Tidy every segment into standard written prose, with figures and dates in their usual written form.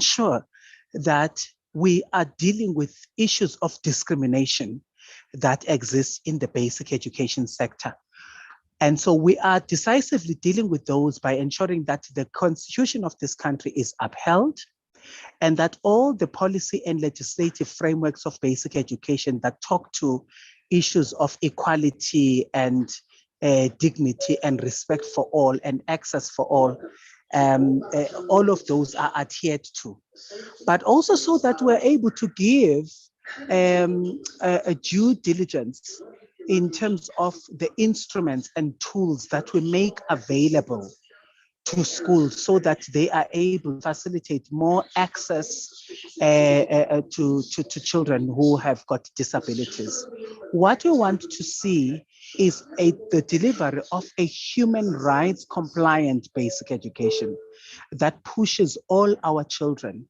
ensure that we are dealing with issues of discrimination that exist in the basic education sector. And so we are decisively dealing with those by ensuring that the constitution of this country is upheld, and that all the policy and legislative frameworks of basic education that talk to issues of equality and dignity and respect for all and access for all of those are adhered to. But also so that we're able to give a due diligence in terms of the instruments and tools that we make available to schools so that they are able to facilitate more access to children who have got disabilities. What we want to see is the delivery of a human rights compliant basic education that pushes all our children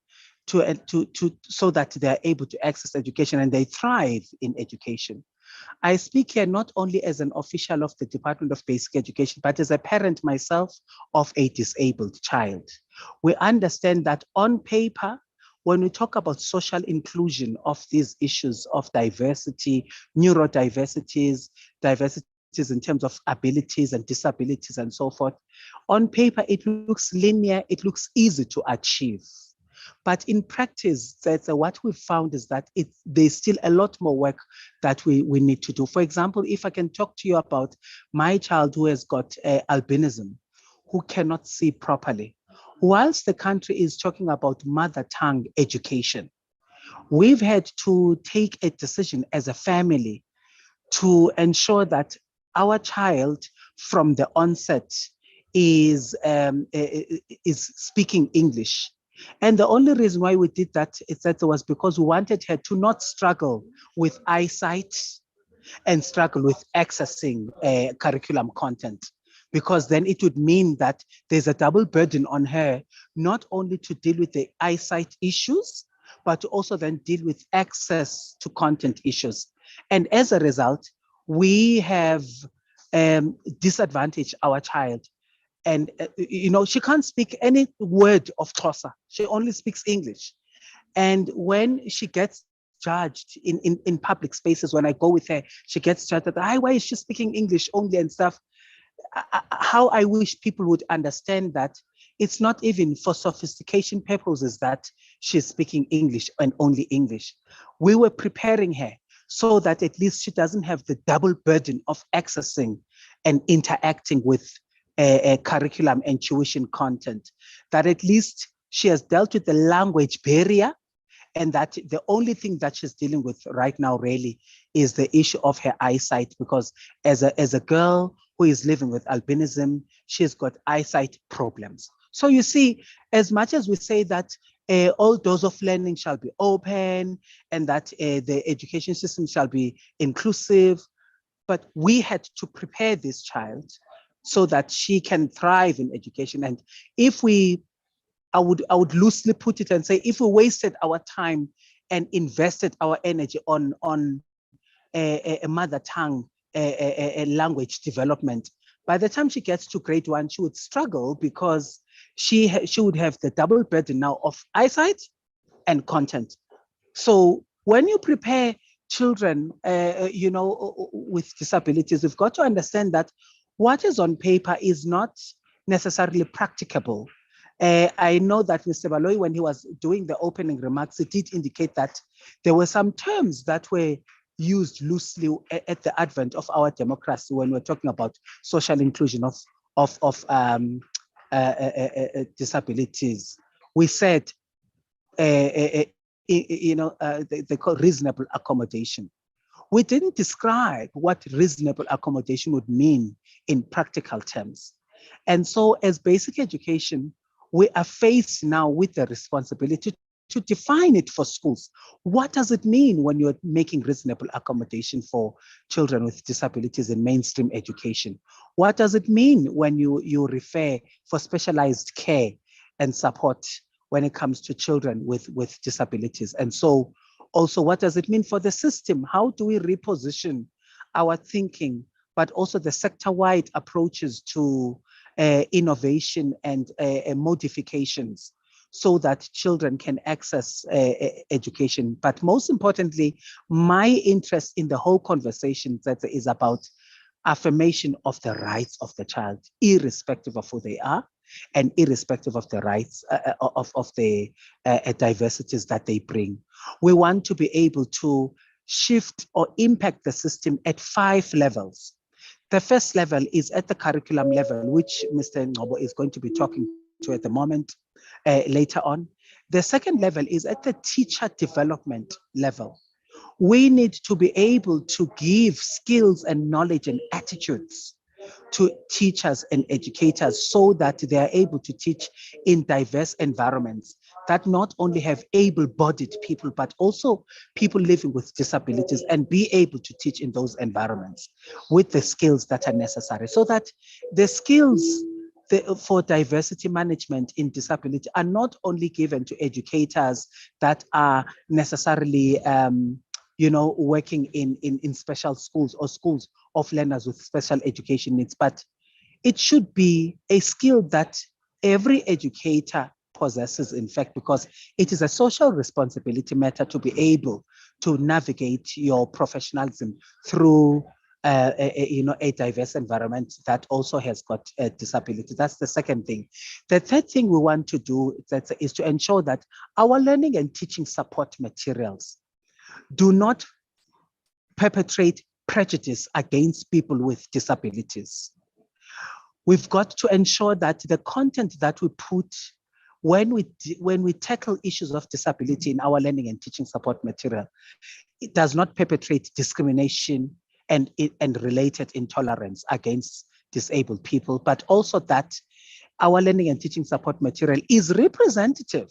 so that they're able to access education and they thrive in education. I speak here not only as an official of the Department of Basic Education, but as a parent myself of a disabled child. We understand that on paper, when we talk about social inclusion of these issues of diversity, neurodiversities, diversities in terms of abilities and disabilities and so forth, on paper, it looks linear, it looks easy to achieve. But in practice, what we've found is that there's still a lot more work that we need to do. For example, if I can talk to you about my child who has got albinism, who cannot see properly, whilst the country is talking about mother tongue education, we've had to take a decision as a family to ensure that our child from the onset is speaking English. And the only reason why we did that is that it was because we wanted her to not struggle with eyesight and struggle with accessing curriculum content, because then it would mean that there's a double burden on her, not only to deal with the eyesight issues, but to also then deal with access to content issues. And as a result, we have disadvantaged our child. And, she can't speak any word of Xhosa. She only speaks English. And when she gets judged in public spaces, when I go with her, she gets judged that, why is she speaking English only and stuff? How I wish people would understand that it's not even for sophistication purposes that she's speaking English and only English. We were preparing her so that at least she doesn't have the double burden of accessing and interacting with a curriculum and tuition content, that at least she has dealt with the language barrier, and that the only thing that she's dealing with right now really is the issue of her eyesight, because as a girl who is living with albinism, she's got eyesight problems. So you see, as much as we say that all doors of learning shall be open and that the education system shall be inclusive, but we had to prepare this child so that she can thrive in education. And I would loosely put it and say, if we wasted our time and invested our energy on a mother tongue a language development, by the time she gets to grade 1, she would struggle because she would have the double burden now of eyesight and content. So when you prepare children, with disabilities, we've got to understand that what is on paper is not necessarily practicable. I know that Mr. Baloyi, when he was doing the opening remarks, he did indicate that there were some terms that were used loosely at the advent of our democracy when we're talking about social inclusion of disabilities. We said, they call reasonable accommodation. We didn't describe what reasonable accommodation would mean in practical terms. And so as basic education, we are faced now with the responsibility to define it for schools. What does it mean when you're making reasonable accommodation for children with disabilities in mainstream education? What does it mean when you refer for specialized care and support when it comes to children with disabilities? And so also, what does it mean for the system? How do we reposition our thinking, but also the sector-wide approaches to innovation and modifications, so that children can access education. But most importantly, my interest in the whole conversation that is about affirmation of the rights of the child, irrespective of who they are and irrespective of the rights of the diversities that they bring. We want to be able to shift or impact the system at 5 levels. The first level is at the curriculum level, which Mr. Ngcobo is going to be talking to at the moment, later on. The second level is at the teacher development level. We need to be able to give skills and knowledge and attitudes to teachers and educators so that they are able to teach in diverse environments that not only have able-bodied people, but also people living with disabilities, and be able to teach in those environments with the skills that are necessary, so that the skills for diversity management in disability are not only given to educators that are necessarily working in special schools or schools of learners with special education needs, but it should be a skill that every educator possesses, in fact, because it is a social responsibility matter to be able to navigate your professionalism through a diverse environment that also has got a disability. That's the second thing. The third thing we want to do is to ensure that our learning and teaching support materials do not perpetrate prejudice against people with disabilities. We've got to ensure that the content that we put when we tackle issues of disability in our learning and teaching support material, it does not perpetrate discrimination and related intolerance against disabled people, but also that our learning and teaching support material is representative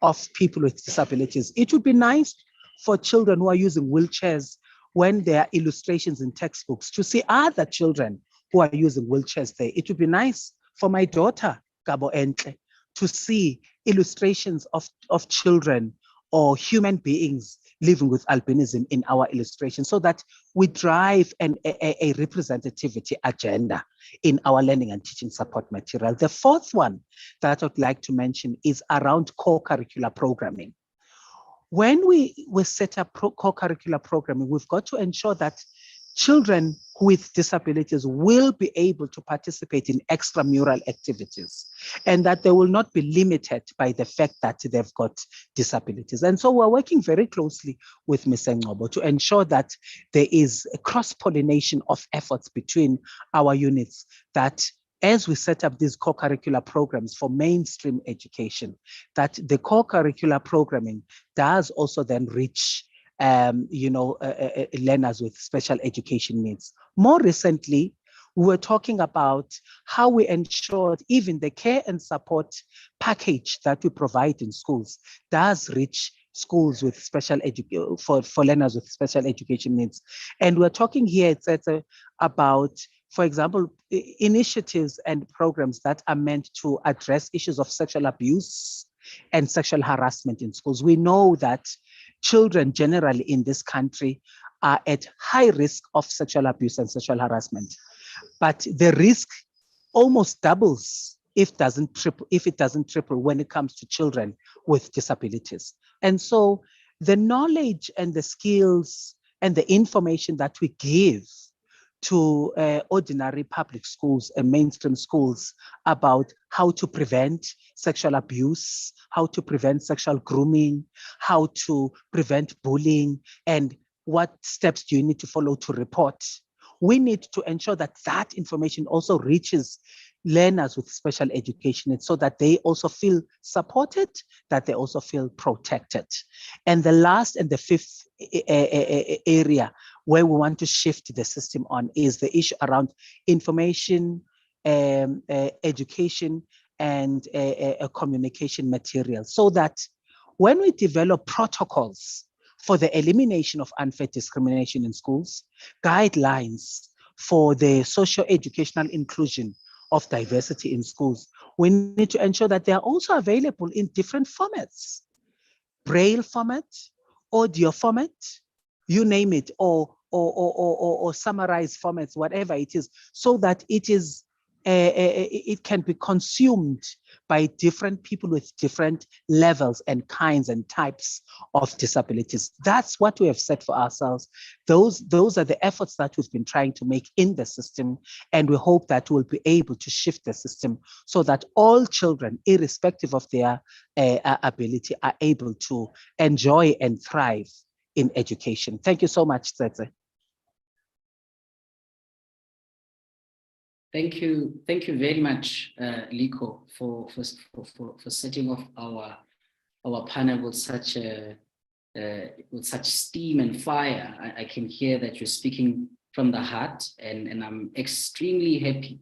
of people with disabilities. It would be nice for children who are using wheelchairs, when there are illustrations in textbooks, to see other children who are using wheelchairs there. It would be nice for my daughter, Gabo Entle, to see illustrations of children or human beings living with albinism in our illustration, so that we drive a representativity agenda in our learning and teaching support material. The fourth one that I'd like to mention is around co-curricular programming. When we set up co-curricular programming, we've got to ensure that children with disabilities will be able to participate in extramural activities, and that they will not be limited by the fact that they've got disabilities. And so we're working very closely with Ms. Ngcobo to ensure that there is a cross-pollination of efforts between our units, that as we set up these co-curricular programs for mainstream education, that the co-curricular programming does also then reach learners with special education needs. More recently, we were talking about how we ensured even the care and support package that we provide in schools does reach schools with special education for learners with special education needs. And we're talking here about, for example, initiatives and programs that are meant to address issues of sexual abuse and sexual harassment in schools. We know that children generally in this country are at high risk of sexual abuse and sexual harassment, but the risk almost doubles if it doesn't triple when it comes to children with disabilities. And so the knowledge and the skills and the information that we give to ordinary public schools and mainstream schools about how to prevent sexual abuse, how to prevent sexual grooming, how to prevent bullying, and what steps do you need to follow to report. We need to ensure that that information also reaches learners with special education needs, so that they also feel supported, that they also feel protected. And the last and the fifth area where we want to shift the system on is the issue around information, education, and communication material, so that when we develop protocols for the elimination of unfair discrimination in schools, guidelines for the socio-educational inclusion of diversity in schools, we need to ensure that they are also available in different formats: Braille format, audio format, you name it, or summarized formats, whatever it is, so that it is it can be consumed by different people with different levels and kinds and types of disabilities. That's what we have set for ourselves. Those are the efforts that we've been trying to make in the system, and we hope that we'll be able to shift the system so that all children, irrespective of their ability, are able to enjoy and thrive in education. Thank you so much, Tsetse. Thank you very much, Liko, for setting off our panel with such steam and fire. I can hear that you're speaking from the heart, and I'm extremely happy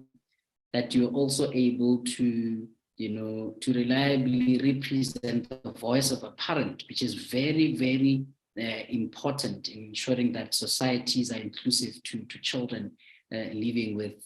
that you're also able to, to reliably represent the voice of a parent, which is very, very important in ensuring that societies are inclusive to children living with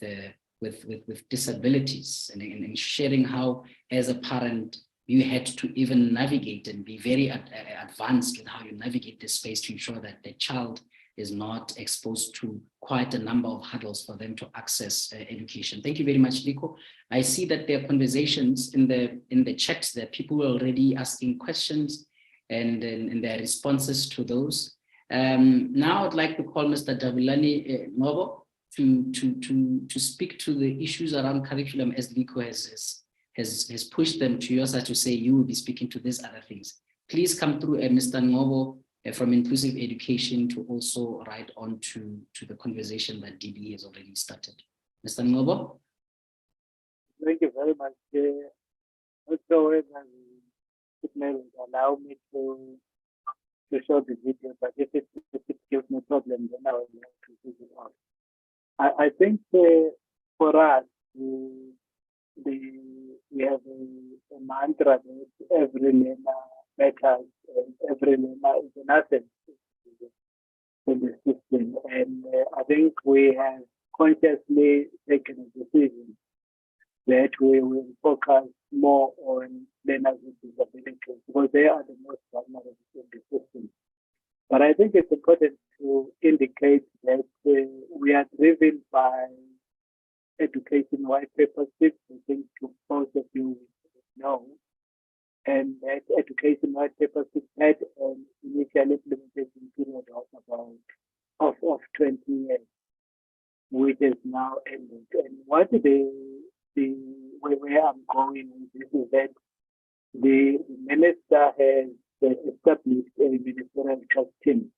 disabilities, and sharing how, as a parent, you had to even navigate and be very advanced with how you navigate this space to ensure that the child is not exposed to quite a number of hurdles for them to access education. Thank you very much, Liko. I see that there are conversations in the chat. There are people already asking questions and their responses to those. Now I'd like to call Mr. Jabulani Ngobo to speak to the issues around curriculum, as Liko has pushed them to your side to say you will be speaking to these other things. Please come through, Mr. Ngobo from Inclusive Education, to also write on to the conversation that DB has already started. Mr. Ngobo? Thank you very much. Also, it may allow me to show the video, but if it gives me problem, then I will have to figure it out. I think for us, we have a mantra that every learner matters and every learner is an asset in the system. And I think we have consciously taken a decision that we will focus more on learners with disabilities because they are the most vulnerable in the system. But I think it's important to indicate that we are driven by Education White Paper 6, I think most of you know, and that Education White Paper 6 had an initial implementation period of 20 years, which is now ended. And what where I'm going with this is that the minister has established a ministerial trust team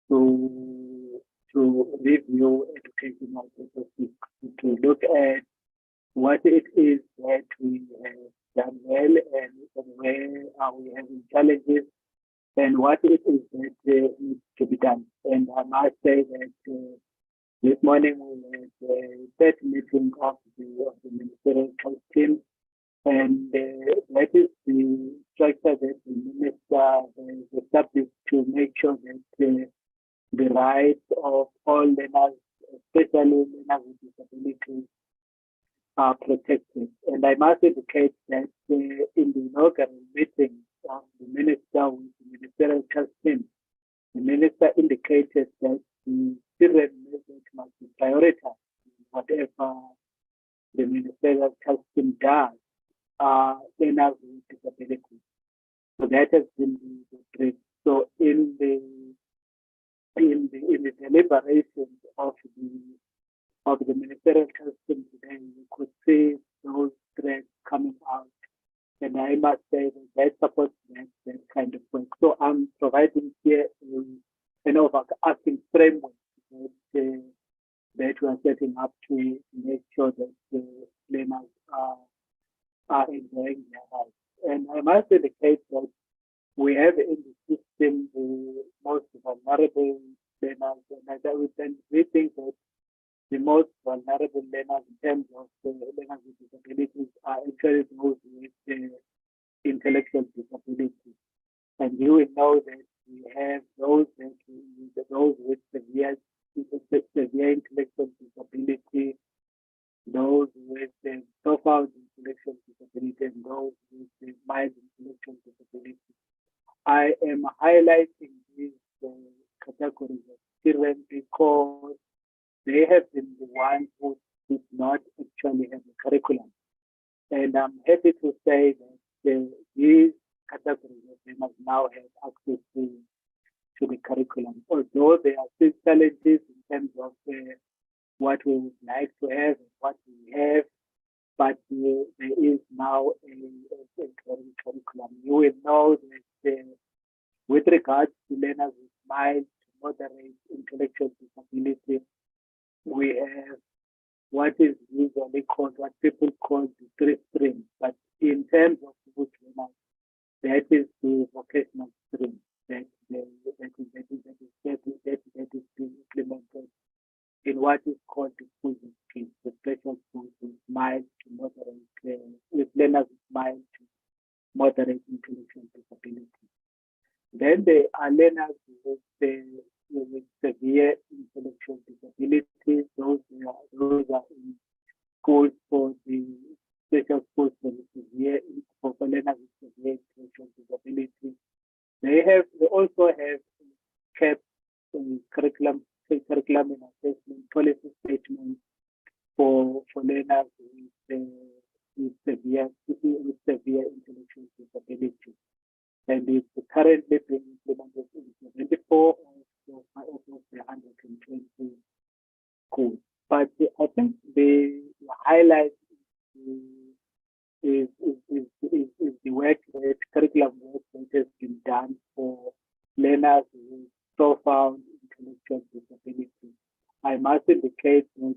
to review Education White Paper 6, to look at what it is that we have done well and where are we having challenges and what it is that needs to be done. And I must say that this morning we had a third meeting of the ministerial trust team, and that is the structure that the minister has established to make sure that the rights of all learners, especially learners with disabilities, are protected. And I must indicate that in the inaugural meeting of the minister with the ministerial trust team, the minister indicated that the children must be prioritized. Whatever the ministerial trust team does, learners with disabilities. So that has been the brief. So in the deliberations of the ministerial trust team today, we could see those threats coming out. And I must say that supports that kind of work. So I'm providing here an overarching framework that we are setting up to make sure that the learners are enjoying their lives. And I must indicate that we have in the system the most vulnerable learners, and we think that the most vulnerable learners in terms of learners with disabilities are actually those with intellectual disabilities. And you will know that we have those with severe intellectual disability, those with profound intellectual disability, and those with mild intellectual disability. I am highlighting these categories of children because they have been the ones who did not actually have a curriculum. And I'm happy to say that these categories of learners now have access to the curriculum, although there are still challenges in terms of what we would like to have and what we have, but there is now a curriculum. You will know that with regards to learners with mild to moderate intellectual disability, we have what is usually called, what people call the three streams. But in terms of youth learners, that is the vocational stream that is being implemented in what is called the full scheme, the special schools with mild to moderate, with learners with mild to moderate intellectual disability. Then there are learners with severe intellectual disabilities. Those are in schools for the special schools for the severe, for learners with severe intellectual disability. They also have kept curriculum and assessment policy statements for learners with severe intellectual disability. And it's currently being implemented in 74 of the 120 schools. But I think the highlight is the work, that curriculum work that has been done for learners with profound intellectual disability. I must indicate that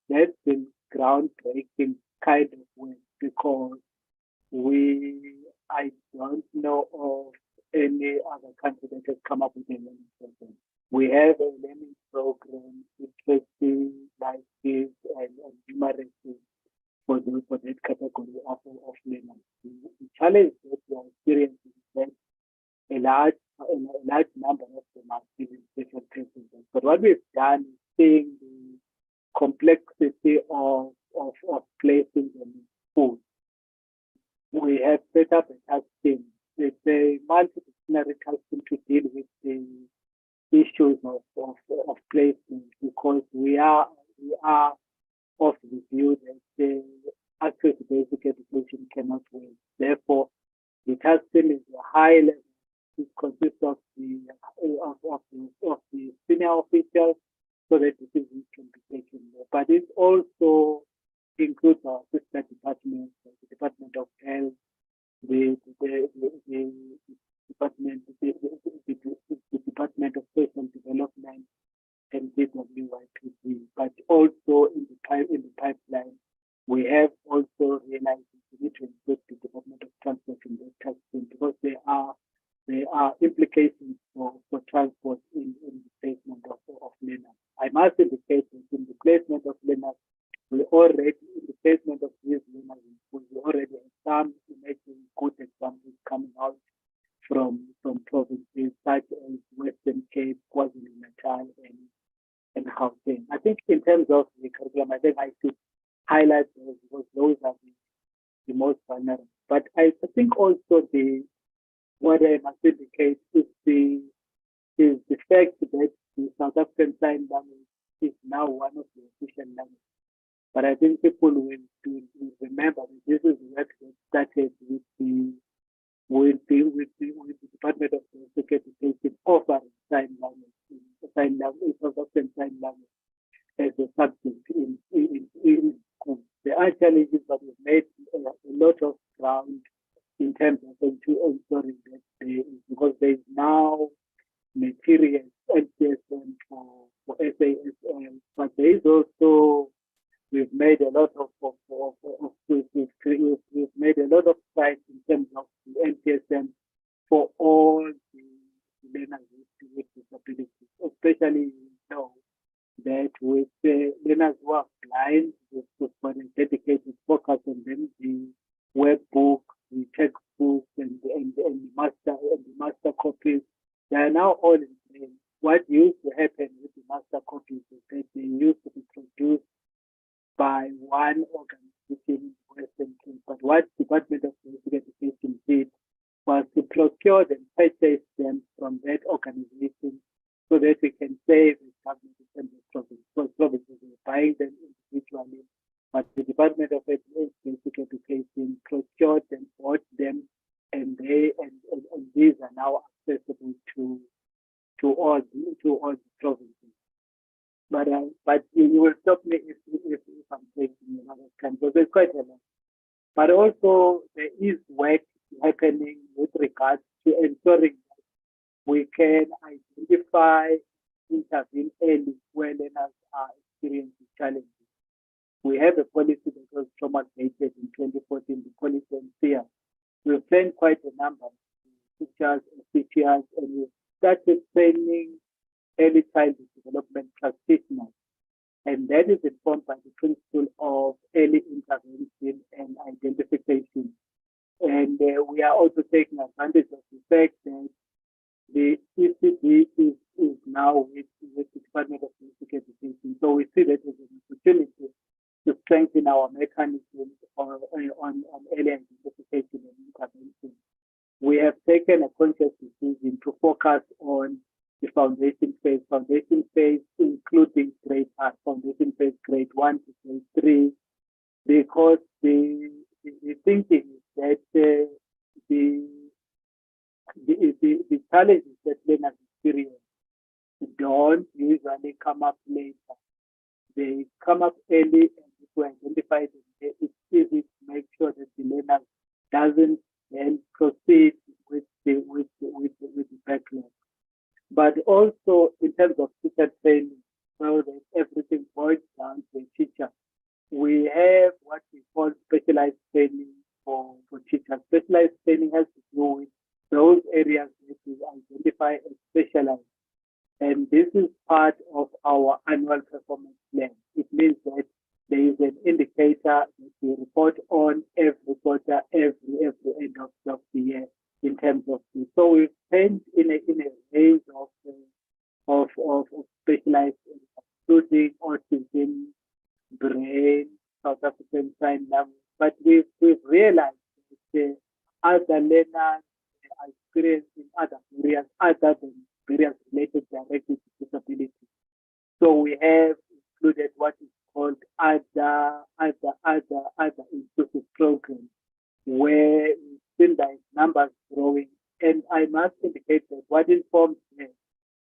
that's been groundbreaking kind of work, because I don't know of any other country that has come up with a learning program. We have a learning program, interesting like this and numeracy for that category of learners. The challenge that we are experiencing is that a large number of them are still in special cases. But what we've done is seeing the complexity of placing them in schools. We have set up a task team. It's a multidisciplinary task team to deal with the issues of placement, because we are of the view that access to basic education cannot wait. Therefore, the task team is a high level. It consists of the senior officials, so that decisions can be taken there. But it also includes our sister departments, the Department of Health, the Department of Social Development, and DWYPC. But also in the pipeline, we have also realized we need to include the Department of Transport in the testing, because there are implications for transport in the placement of learners. I must indicate that in the placement of learners, in the placement of these learners, we already have some emerging good examples coming out from provinces such as Western Cape, KwaZulu-Natal, and Gauteng. I think in terms of the curriculum, I think I should highlight those, because those are the most vulnerable. But I think also what I must indicate is the fact that the South African Sign Language is now one of the official languages. But I think people will remember that this is work that started with the Department of Basic Education offering sign language, South African Sign Language as a subject in school. There are challenges, but we've made a lot of ground in terms of ensuring that because there is now material NTSM for SASM, but there is also we've made a lot of we've made a lot of strides in terms of the NTSM for all the learners with disabilities, especially that with learners who are blind, we've got a dedicated focus on them, the workbook, the textbooks, and the master copies. They are now all in place. What used to happen with the master copies is that they used to be produced by one organization in Western Cape. But what Department of Basic Education did was to procure them, purchase them from that organization, so that we can save the government in terms of provinces. Because provinces were buying them individually but the Department of Basic Education procured and bought them, and these are now accessible to all the provinces. But you will stop me if I'm taking another time, because there's quite a lot. But also there is work happening with regards to ensuring that we can identify, intervene early where learners are experiencing challenges. We have a policy that was promulgated in 2014, the policy on fear. We've trained quite a number of teachers and CTRs, and we've started training early childhood development practitioners. And that is informed by the principle of early intervention and identification. And we are also taking advantage of the fact that the ECD is now with the Department of Basic Education. So we see that as an opportunity to strengthen our mechanism on early identification and intervention. We have taken a conscious decision to focus on the foundation phase including foundation phase grade 1 to grade 3, because the thinking is that the challenges that learners experience don't usually come up later. They come up early, and if we identify them, it's easy to make sure that the learner doesn't then proceed with the backlog. But also in terms of teacher training, so that everything boils down to a teacher. We have what we call specialized training for teachers. Specialized training has to do with those areas that we identify as specialized. And this is part of our annual performance plan. It means that there is an indicator that we report on every quarter, every end of the year in terms of this. So we've trained in a range of specialized areas, including autism, brain, South African Sign Language. But we've realized that other learners are experiencing other areas other than areas related directly to disability. So we have included what is called other inclusive programs, where we see that numbers growing. And I must indicate that what informs them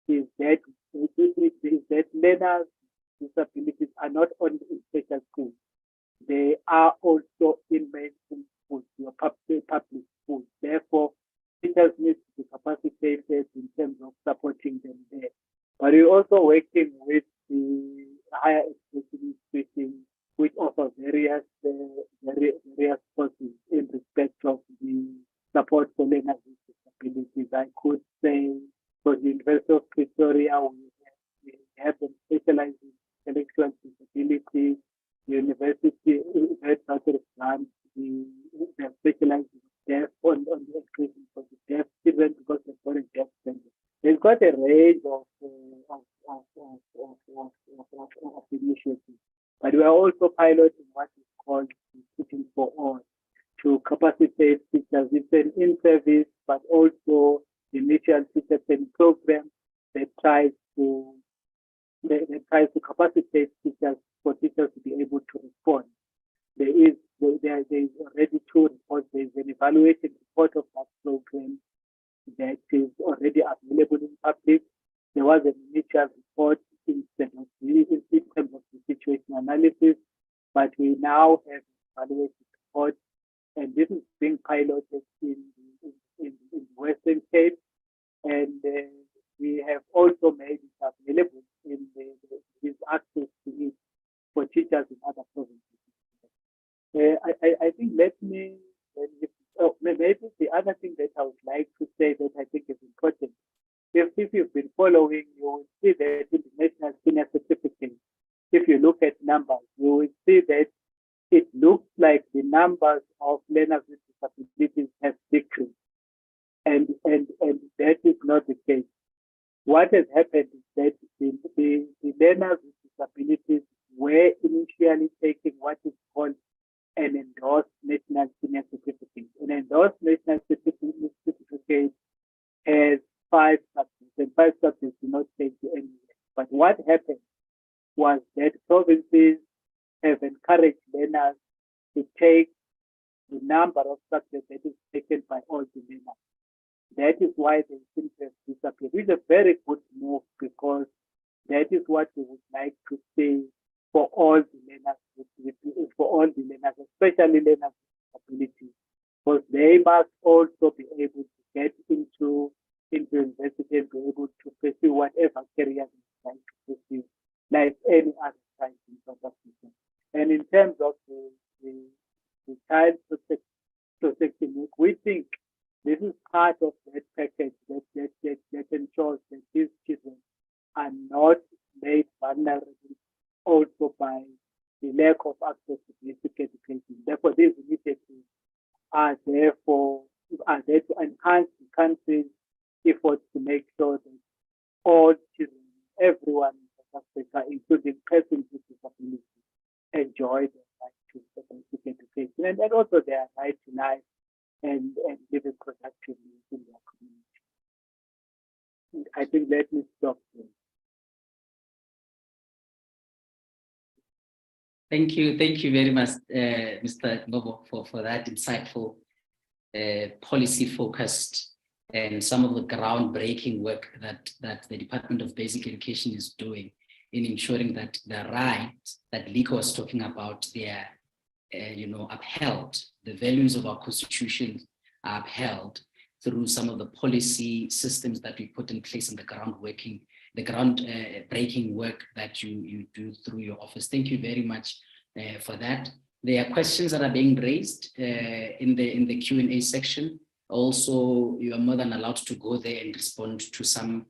is that learners with disabilities are not only in special schools, they are also in mainstream schools, public schools. Therefore, teachers need to be capacitated in terms of supporting them there. But we're also working with the higher education institutions, which offer various courses in respect of the support for learners with disabilities. I could say for the University of Pretoria, we have them specialized in intellectual disability. The University of Grant, they are specialized in deaf on the education for the deaf children, because they've got a deaf center. They've got a range of initiatives. But we are also piloting what is called Teaching for All to capacitate teachers. It's an in-service, but also the initial teacher training program that tries to capacitate teachers for teachers to be able to respond. There is already 2 reports. There is an evaluation report of that program that is already available in public. There was an initial report in terms of the situation analysis, but we now have evaluated report, and this is being piloted in Western Cape, and we have also made it available in with access to it for teachers in other provinces. I think maybe the other thing that I would like to say that I think is important, if you've been following, you will see that in the National Senior Certificate, if you look at numbers, you will see that it looks like the numbers of learners with disabilities have decreased. And that is not the case. What has happened is that the learners with disabilities were initially taking what is called an endorsed National Senior Certificate. An endorsed National Certificate has 5 subjects, and 5 subjects do not take you anywhere. But what happened was that provinces have encouraged learners to take the number of subjects that is taken by all the learners. That is why the interest disappeared. It's a very good move because that is what we would like to see for all the learners, for all the learners, especially learners with disabilities, because they must also be able to get into university and be able to pursue whatever career they like to pursue, like any other child in South Africa. And in terms of the child protection week, we think this is part of that package that ensures that these children are not made vulnerable also by the lack of access to basic education. Therefore, these initiatives are there to enhance the country's efforts to make sure that all children, everyone in South Africa, including persons with disabilities, enjoy their right to basic education and also their right to life and living productively in their community. I think let me stop there. Thank you very much, Mr. Novo, for that insightful, policy-focused, and some of the groundbreaking work that the Department of Basic Education is doing in ensuring that the rights that Liko was talking about, they are, upheld. The values of our Constitution are upheld through some of the policy systems that we put in place and the groundbreaking work that you do through your office. Thank you very much for that. There are questions that are being raised in the Q&A section. Also, you are more than allowed to go there and respond to some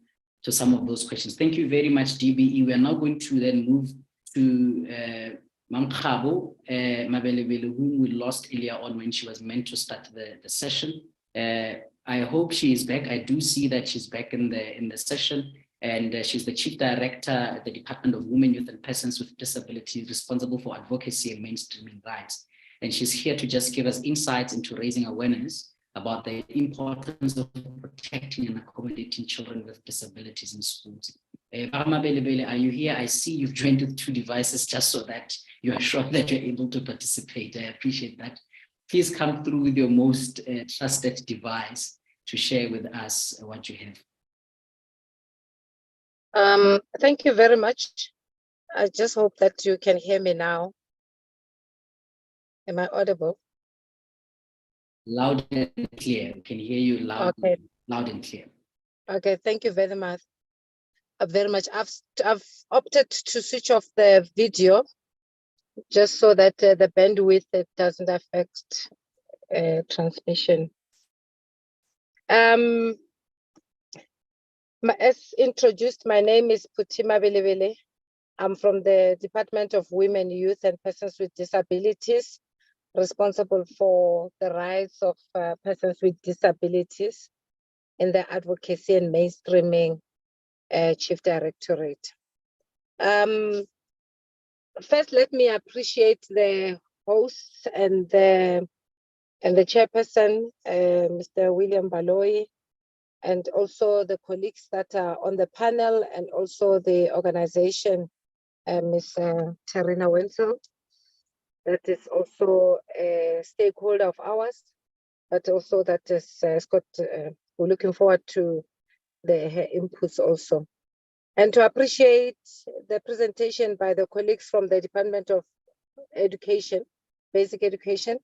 of those questions. Thank you very much, DBE. We are now going to then move to Mamkhabo Mabelebele, whom we lost earlier on when she was meant to start the session. I hope she is back. I do see that she's back in the session, and she's the Chief Director at the Department of Women, Youth and Persons with Disabilities, responsible for advocacy and mainstreaming rights. And she's here to just give us insights into raising awareness about the importance of protecting and accommodating children with disabilities in schools. Mabelebele, are you here? I see you've joined with 2 devices just so that you are sure that you're able to participate. I appreciate that. Please come through with your most trusted device to share with us what you have. Thank you very much. I just hope that you can hear me now. Am I audible? Loud and clear. We can hear you loud, Okay. Loud and clear. Okay, thank you very much. I've opted to switch off the video just so that the bandwidth doesn't affect transmission. As introduced, my name is Phuthi Mabelebele. I'm from the Department of Women, Youth and Persons with Disabilities, responsible for the rights of persons with disabilities in the Advocacy and Mainstreaming Chief Directorate. First, let me appreciate the hosts and the chairperson, Mr. William Baloyi, and also the colleagues that are on the panel, and also the organization, Ms. Tarina Wenzel, that is also a stakeholder of ours, but also that is Scott. We're looking forward to her inputs also. And to appreciate the presentation by the colleagues from the Department of Education, Basic Education,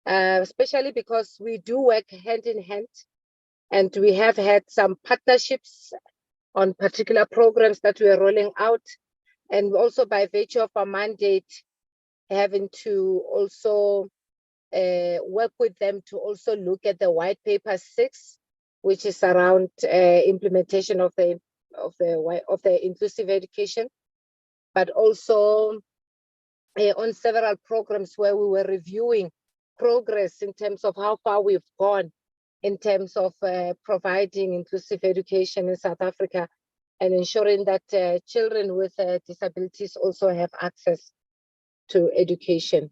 especially because we do work hand in hand, and we have had some partnerships on particular programs that we are rolling out, and also by virtue of our mandate, having to also work with them to also look at the white paper 6, which is around implementation of the inclusive education, but also on several programs where we were reviewing progress in terms of how far we've gone in terms of providing inclusive education in South Africa and ensuring that children with disabilities also have access to education.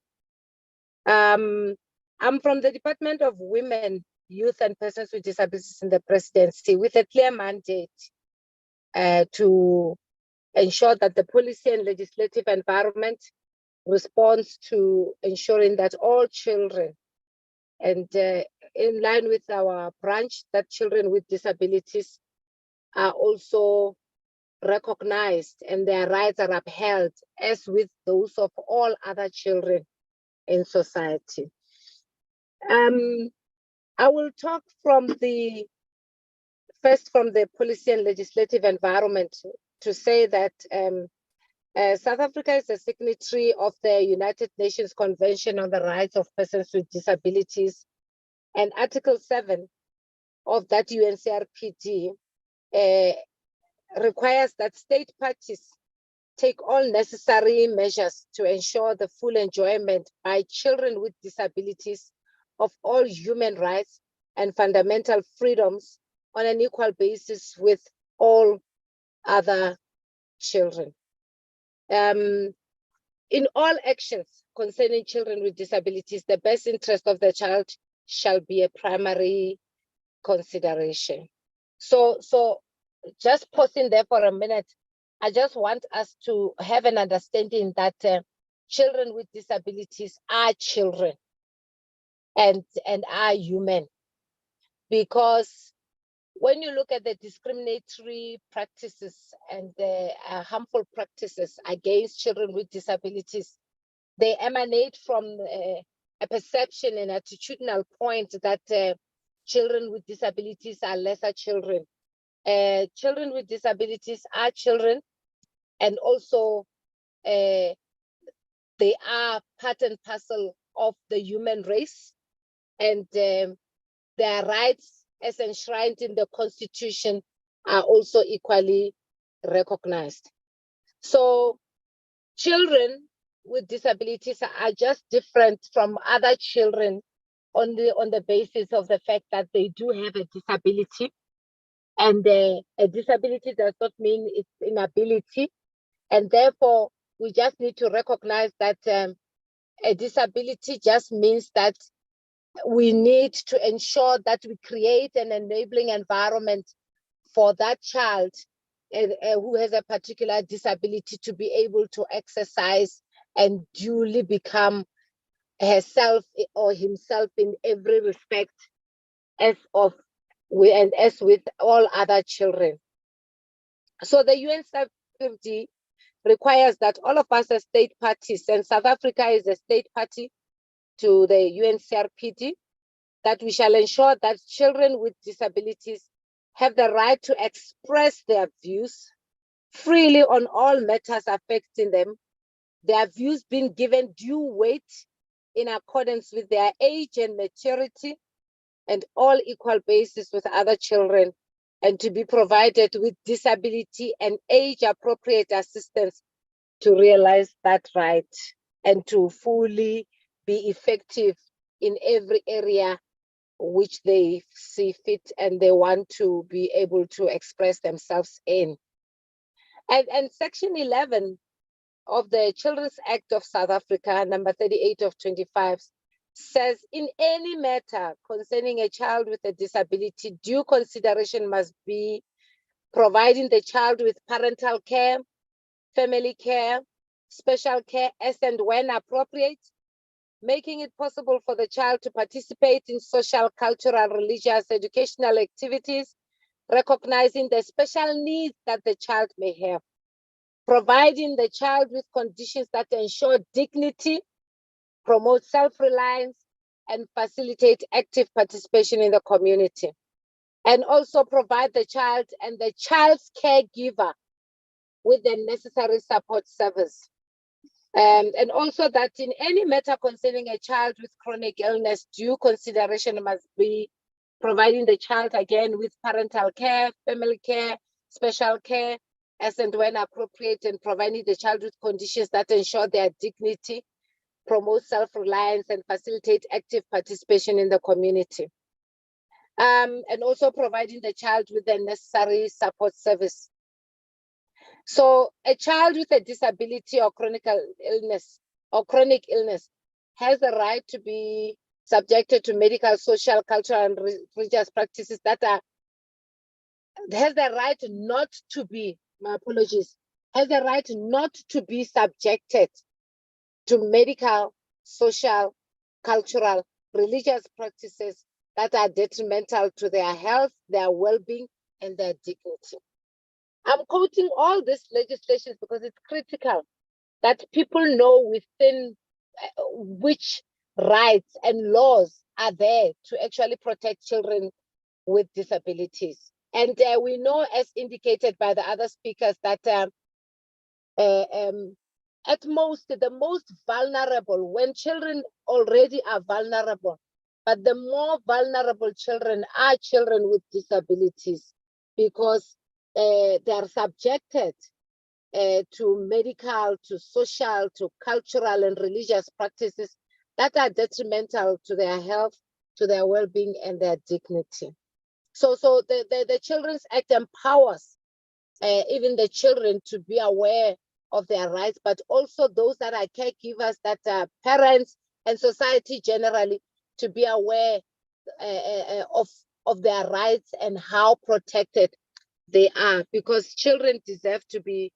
I'm from the Department of Women, Youth and Persons with Disabilities in the Presidency, with a clear mandate to ensure that the policy and legislative environment responds to ensuring that all children, and in line with our branch, that children with disabilities are also recognized and their rights are upheld as with those of all other children in society. I will talk first from the policy and legislative environment to say that South Africa is a signatory of the United Nations Convention on the Rights of Persons with Disabilities, and Article 7 of that UNCRPD requires that state parties take all necessary measures to ensure the full enjoyment by children with disabilities of all human rights and fundamental freedoms on an equal basis with all other children. In all actions concerning children with disabilities, the best interest of the child shall be a primary consideration. So just pausing there for a minute, I just want us to have an understanding that children with disabilities are children and are human, because when you look at the discriminatory practices and the harmful practices against children with disabilities, they emanate from a perception and attitudinal point that children with disabilities are lesser children. Children with disabilities are children, and also they are part and parcel of the human race, and their rights as enshrined in the Constitution are also equally recognized. So children with disabilities are just different from other children on the basis of the fact that they do have a disability, and a disability does not mean its inability, and therefore we just need to recognize that a disability just means that we need to ensure that we create an enabling environment for that child who has a particular disability to be able to exercise and duly become herself or himself in every respect as with all other children. So the UNCRPD requires that all of us as state parties, and South Africa is a state party to the UNCRPD, that we shall ensure that children with disabilities have the right to express their views freely on all matters affecting them, their views being given due weight in accordance with their age and maturity, and all equal basis with other children, and to be provided with disability and age-appropriate assistance to realize that right and to fully be effective in every area which they see fit and they want to be able to express themselves in. And Section 11 of the Children's Act of South Africa, number 38 of 25, says in any matter concerning a child with a disability, due consideration must be providing the child with parental care, family care, special care as and when appropriate, making it possible for the child to participate in social, cultural, religious, educational activities, recognizing the special needs that the child may have, providing the child with conditions that ensure dignity, promote self-reliance, and facilitate active participation in the community, and also provide the child and the child's caregiver with the necessary support service. And also that in any matter concerning a child with chronic illness, due consideration must be providing the child again with parental care, family care, special care, as and when appropriate, and providing the child with conditions that ensure their dignity, promote self-reliance, and facilitate active participation in the community. And also providing the child with the necessary support service. So a child with a disability or chronic illness has the right to be subjected to medical, social, cultural, and religious practices that has the right not to be, my apologies, has the right not to be subjected to medical, social, cultural, religious practices that are detrimental to their health, their well-being, and their dignity. I'm quoting all these legislations because it's critical that people know within which rights and laws are there to actually protect children with disabilities. And we know, as indicated by the other speakers, that at most, the most vulnerable, when children already are vulnerable, but the more vulnerable children are children with disabilities, because they are subjected to medical, to social, to cultural and religious practices that are detrimental to their health, to their well-being and their dignity. So the Children's Act empowers even the children to be aware of their rights, but also those that are caregivers, that are parents and society generally, to be aware of their rights and how protected they are, because children deserve to be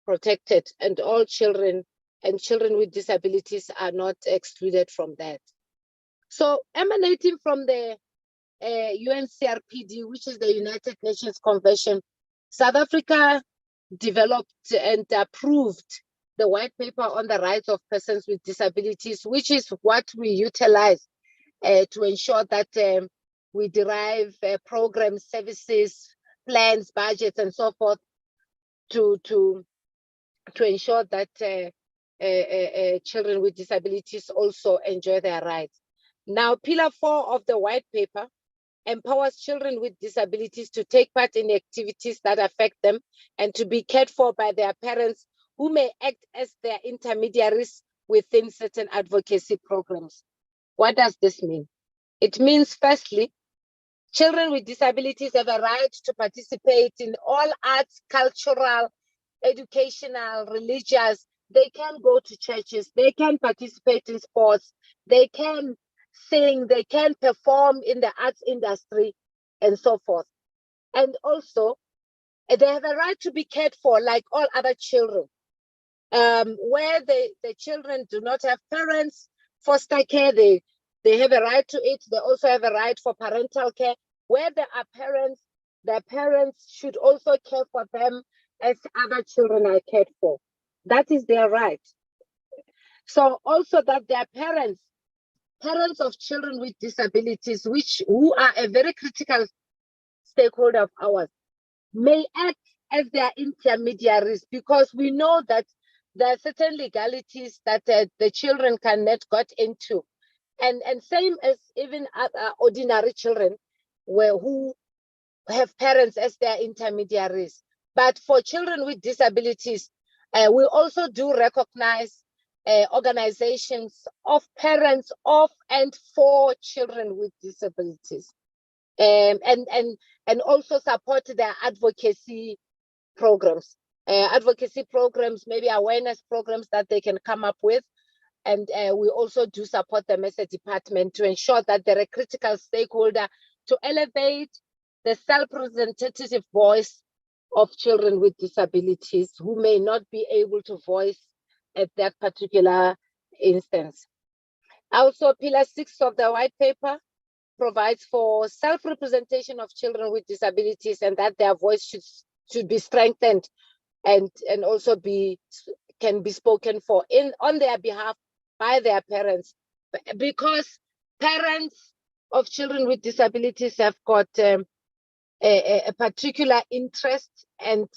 protected, and all children and children with disabilities are not excluded from that. So emanating from the UNCRPD, which is the United Nations Convention, South Africa developed and approved the white paper on the rights of persons with disabilities, which is what we utilize to ensure that we derive programs, services, plans, budgets, and so forth to ensure that children with disabilities also enjoy their rights. Now, Pillar 4 of the white paper empowers children with disabilities to take part in activities that affect them and to be cared for by their parents, who may act as their intermediaries within certain advocacy programs. What does this mean? It means, firstly, children with disabilities have a right to participate in all arts, cultural, educational, religious. They can go to churches, they can participate in sports, they can sing, they can perform in the arts industry, and so forth. And also, they have a right to be cared for like all other children. Where the children do not have parents, foster care, they have a right to it. They also have a right for parental care. Where there are parents, their parents should also care for them as other children are cared for. That is their right. So also that their parents of children with disabilities, who are a very critical stakeholder of ours, may act as their intermediaries, because we know that there are certain legalities that the children cannot get into. And same as even other ordinary children who have parents as their intermediaries. But for children with disabilities, we also do recognize organizations of parents of and for children with disabilities, and also support their advocacy programs. Advocacy programs, maybe awareness programs that they can come up with. And we also do support them as a department to ensure that they're a critical stakeholder to elevate the self-representative voice of children with disabilities who may not be able to voice at that particular instance. Also, Pillar 6 of the white paper provides for self-representation of children with disabilities, and that their voice should be strengthened and also can be spoken for on their behalf by their parents, because parents of children with disabilities have got a particular interest, and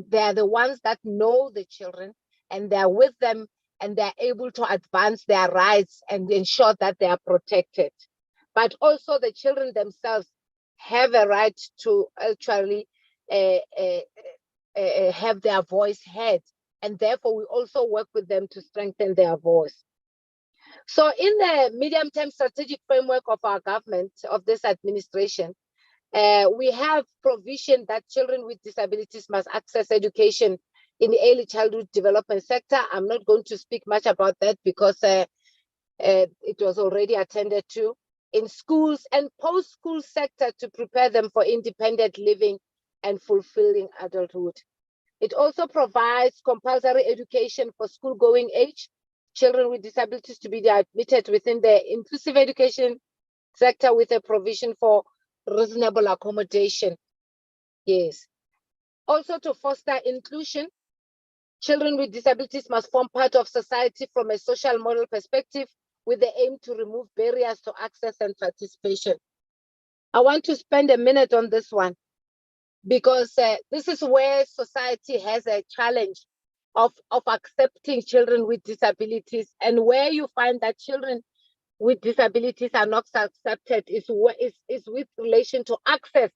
they're the ones that know the children, and they're with them, and they're able to advance their rights and ensure that they are protected. But also the children themselves have a right to actually have their voice heard, and therefore we also work with them to strengthen their voice. So in the medium-term strategic framework of our government, of this administration, we have provision that children with disabilities must access education in the early childhood development sector. I'm not going to speak much about that because it was already attended to, in schools and post-school sector, to prepare them for independent living and fulfilling adulthood. It also provides compulsory education for school-going age children with disabilities to be admitted within the inclusive education sector with a provision for reasonable accommodation. Yes. Also, to foster inclusion, children with disabilities must form part of society from a social model perspective with the aim to remove barriers to access and participation. I want to spend a minute on this one because this is where society has a challenge of accepting children with disabilities, and where you find that children with disabilities are not accepted is with relation to access,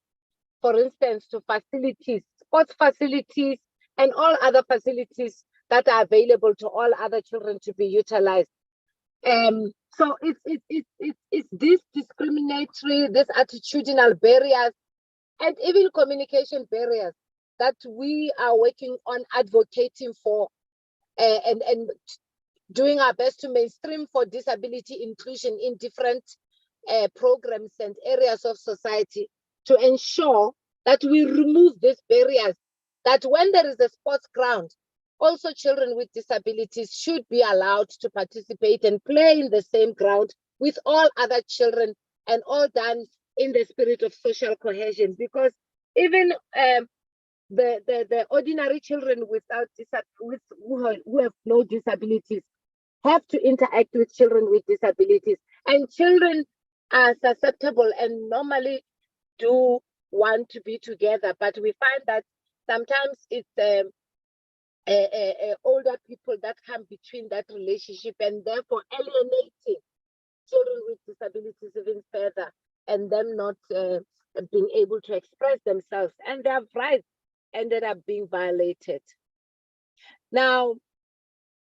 for instance, to facilities, sports facilities, and all other facilities that are available to all other children to be utilized. So it's this discriminatory, this attitudinal barriers, and even communication barriers that we are working on advocating for, and doing our best to mainstream for disability inclusion in different programs and areas of society, to ensure that we remove these barriers, that when there is a sports ground, also children with disabilities should be allowed to participate and play in the same ground with all other children, and all done in the spirit of social cohesion. Because even the ordinary children without who have no disabilities have to interact with children with disabilities, and children are susceptible and normally do want to be together, but we find that sometimes it's older people that come between that relationship, and therefore alienating children with disabilities even further, and them not being able to express themselves, and their rights ended up being violated. Now,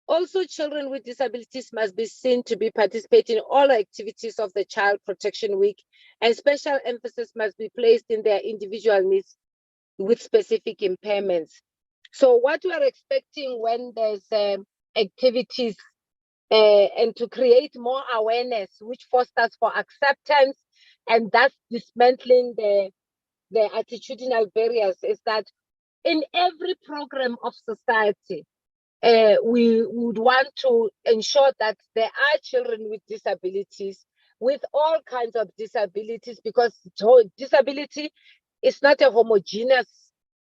also, children with disabilities must be seen to be participating in all activities of the Child Protection Week, and special emphasis must be placed in their individual needs with specific impairments. So what we are expecting when there's activities and to create more awareness, which fosters for acceptance and thus dismantling the attitudinal barriers, is that in every program of society, we would want to ensure that there are children with disabilities, with all kinds of disabilities, because disability is not a homogeneous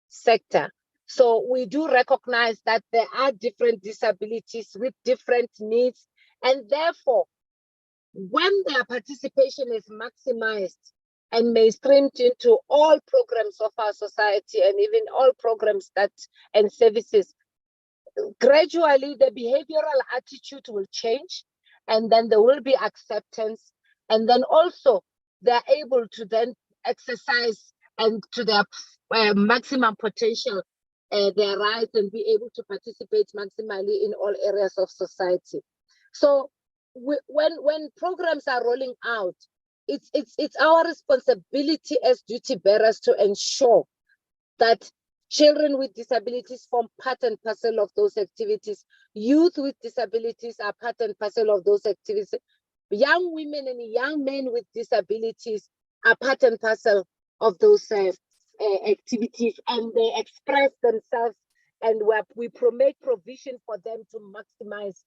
sector. So we do recognize that there are different disabilities with different needs, and therefore, when their participation is maximized and mainstreamed into all programs of our society, and even all programs and services, gradually the behavioral attitude will change, and then there will be acceptance, and then also they're able to then exercise and to their maximum potential their rights, and be able to participate maximally in all areas of society. So when programs are rolling out, it's our responsibility as duty bearers to ensure that children with disabilities form part and parcel of those activities. Youth with disabilities are part and parcel of those activities. Young women and young men with disabilities are part and parcel of those activities, and they express themselves, and we make provision for them to maximize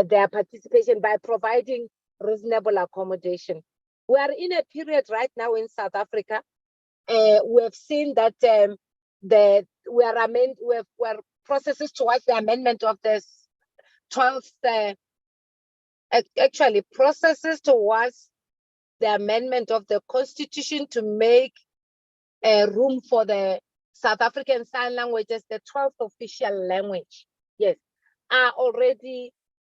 their participation by providing reasonable accommodation. We are in a period right now in South Africa. We have seen that we are processes towards the amendment of the 12th, actually processes towards the amendment of the Constitution to make room for the South African Sign Language as the 12th official language, yes, are already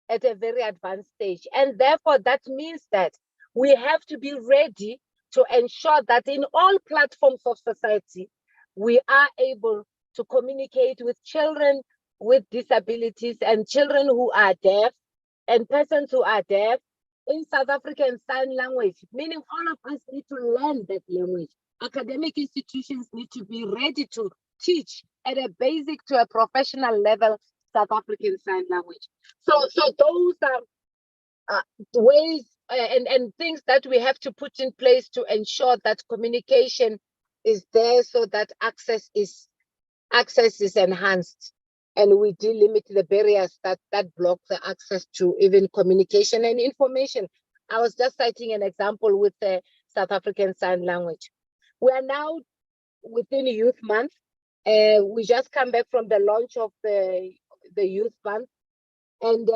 at a very advanced stage. And therefore, that means that we have to be ready to ensure that in all platforms of society, we are able to communicate with children with disabilities and children who are deaf and persons who are deaf in South African Sign Language, meaning all of us need to learn that language. Academic institutions need to be ready to teach at a basic to a professional level South African Sign Language. So those are ways and things that we have to put in place to ensure that communication is there, so that access is enhanced. and we delimit the barriers that block the access to even communication and information. I was just citing an example with the South African Sign Language. We are now within Youth Month. We just come back from the launch of the Youth Month, and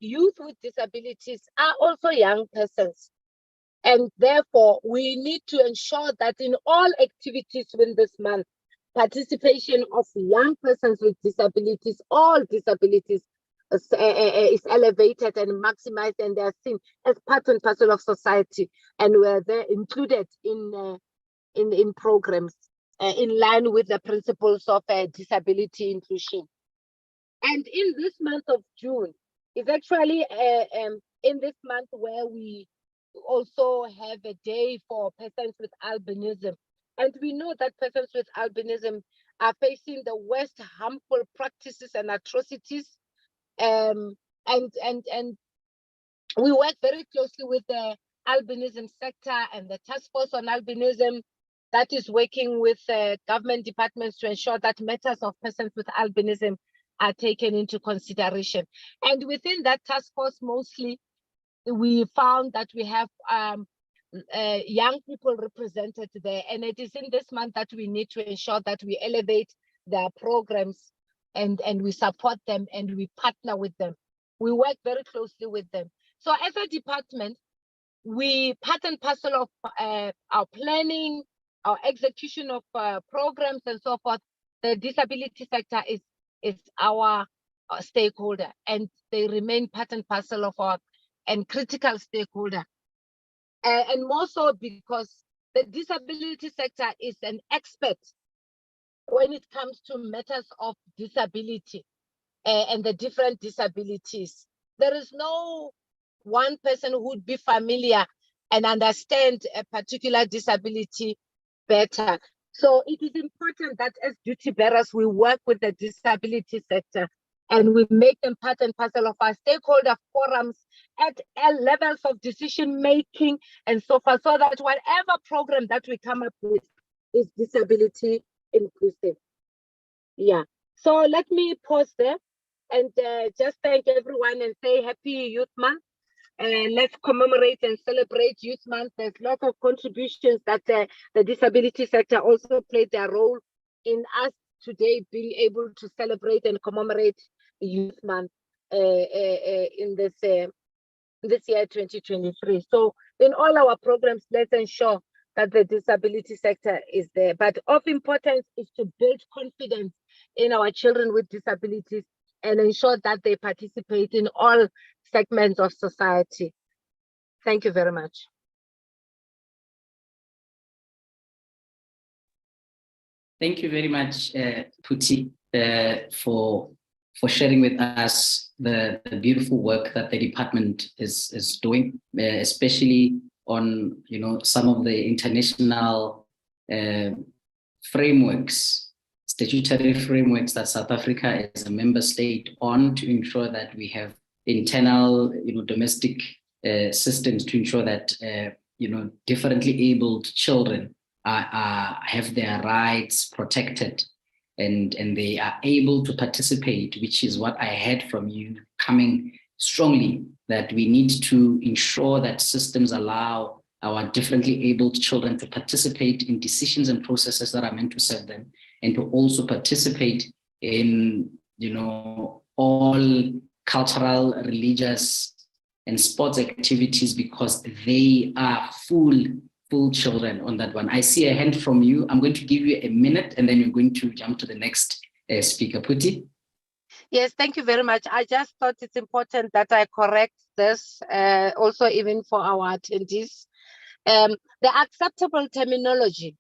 youth with disabilities are also young persons. And therefore, we need to ensure that in all activities within this month, participation of young persons with disabilities, all disabilities, is elevated and maximized, and they are seen as part and parcel of society, and they're included in programs in line with the principles of disability inclusion. And in this month of June, is actually in this month where we also have a day for persons with albinism. And we know that persons with albinism are facing the worst harmful practices and atrocities. And we work very closely with the albinism sector and the task force on albinism that is working with government departments to ensure that matters of persons with albinism are taken into consideration. And within that task force, mostly, we found that we have young people represented there. And it is in this month that we need to ensure that we elevate their programs and we support them and we partner with them. We work very closely with them. So as a department, we part and parcel of our planning, our execution of programs and so forth. The disability sector is our stakeholder, and they remain part and parcel of our and critical stakeholder. And more so because the disability sector is an expert when it comes to matters of disability and the different disabilities. There is no one person who would be familiar and understand a particular disability better. So it is important that as duty bearers, we work with the disability sector and we make them part and parcel of our stakeholder forums at levels of decision making and so forth, so that whatever program that we come up with is disability inclusive. Yeah. So let me pause there and just thank everyone and say Happy Youth Month. Let's commemorate and celebrate Youth Month. There's lots of contributions that the disability sector also played their role in us today being able to celebrate and commemorate Youth Month in this year 2023. So in all our programs, let's ensure that the disability sector is there. But of importance is to build confidence in our children with disabilities and ensure that they participate in all segments of society. Thank you very much. Thank you very much, Phuthi, for sharing with us the beautiful work that the department is doing, especially on some of the international frameworks, statutory frameworks that South Africa is a member state on, to ensure that we have internal domestic systems to ensure that differently abled children have their rights protected and they are able to participate, which is what I heard from you coming strongly, that we need to ensure that systems allow our differently abled children to participate in decisions and processes that are meant to serve them, and to also participate in all cultural, religious, and sports activities, because they are full children on that one. I see a hand from you. I'm going to give you a minute and then you're going to jump to the next speaker. Phuthi. Yes, thank you very much. I just thought it's important that I correct this also even for our attendees. The acceptable terminology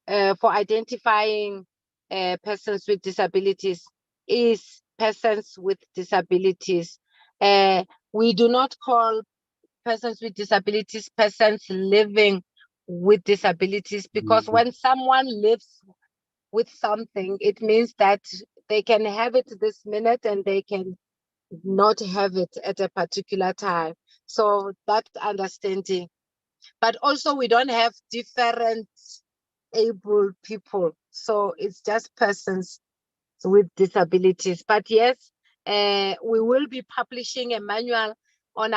for identifying persons with disabilities is persons with disabilities. We do not call persons with disabilities persons living with disabilities, because when someone lives with something, it means that they can have it this minute and they can not have it at a particular time. So that understanding. But also we don't have different able people. So it's just persons with disabilities. But yes, we will be publishing a manual on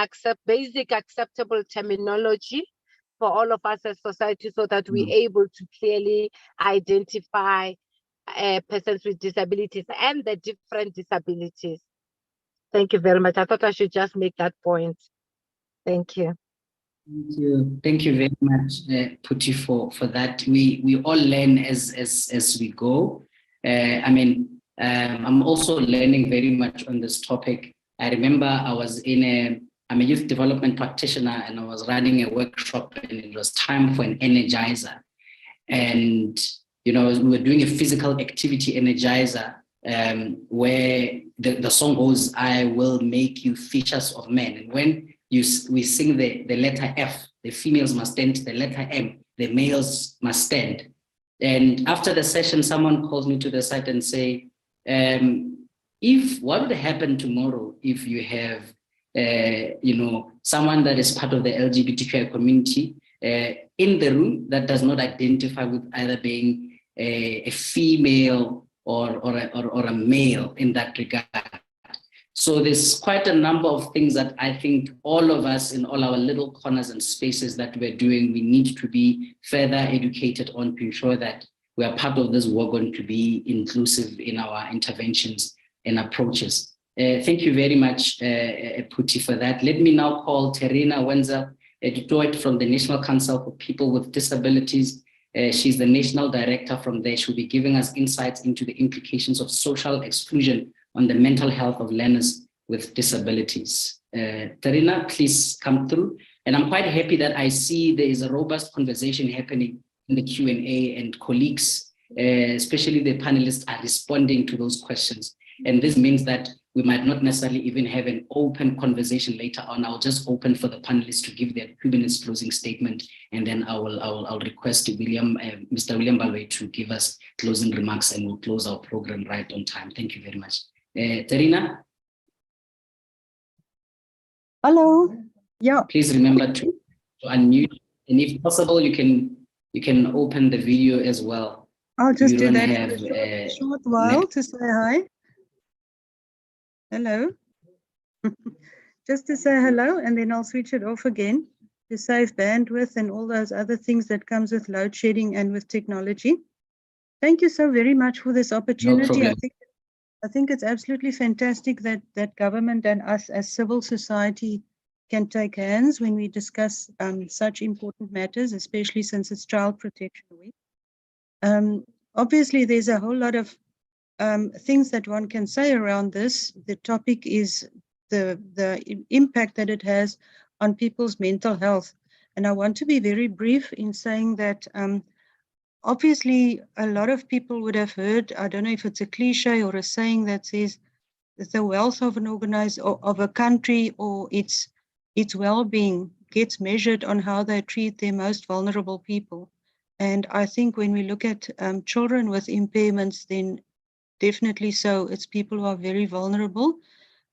basic acceptable terminology for all of us as society, so that we're able to clearly identify persons with disabilities and the different disabilities. Thank you very much. I thought I should just make that point. Thank you. Thank you. Thank you very much, Puti, for that. We all learn as we go. I'm also learning very much on this topic. I remember I'm a youth development practitioner, and I was running a workshop, and it was time for an energizer. And, we were doing a physical activity energizer, where the song goes, "I will make you fishers of men." And when we sing the letter F, the females must stand to the letter M, the males must stand. And after the session, someone calls me to the side and say, what would happen tomorrow if you have, someone that is part of the LGBTQI community in the room that does not identify with either being a female or a male in that regard. So there's quite a number of things that I think all of us in all our little corners and spaces that we're doing, we need to be further educated on to ensure that we are part of this work going to be inclusive in our interventions and approaches. Thank you very much, Puti, for that. Let me now call Terina Wenzel Dutoit from the National Council for People with Disabilities. She's the National Director from there. She'll be giving us insights into the implications of social exclusion on the mental health of learners with disabilities. Terina, please come through. And I'm quite happy that I see there is a robust conversation happening in the Q&A, and colleagues, especially the panelists, are responding to those questions. And this means that we might not necessarily even have an open conversation later on. I'll just open for the panelists to give their 2 minutes closing statement, and then I'll request Mr. William Baloyi to give us closing remarks, and we'll close our program right on time. Thank you very much. Terina? Hello. Yeah. Please remember to unmute, and if possible, you can open the video as well. I'll just do that for a short while to say hi. Hello. Just to say hello, and then I'll switch it off again to save bandwidth and all those other things that comes with load shedding and with technology. Thank you so very much for this opportunity. No, I think it's absolutely fantastic that government and us as civil society can take hands when we discuss such important matters, especially since it's Child Protection Week. Obviously, there's a whole lot of things that one can say around this. The topic is the impact that it has on people's mental health. And I want to be very brief in saying that obviously a lot of people would have heard, I don't know if it's a cliche or a saying that says that the wealth of a country or its well-being gets measured on how they treat their most vulnerable people. And I think when we look at children with impairments, then definitely so. It's people who are very vulnerable.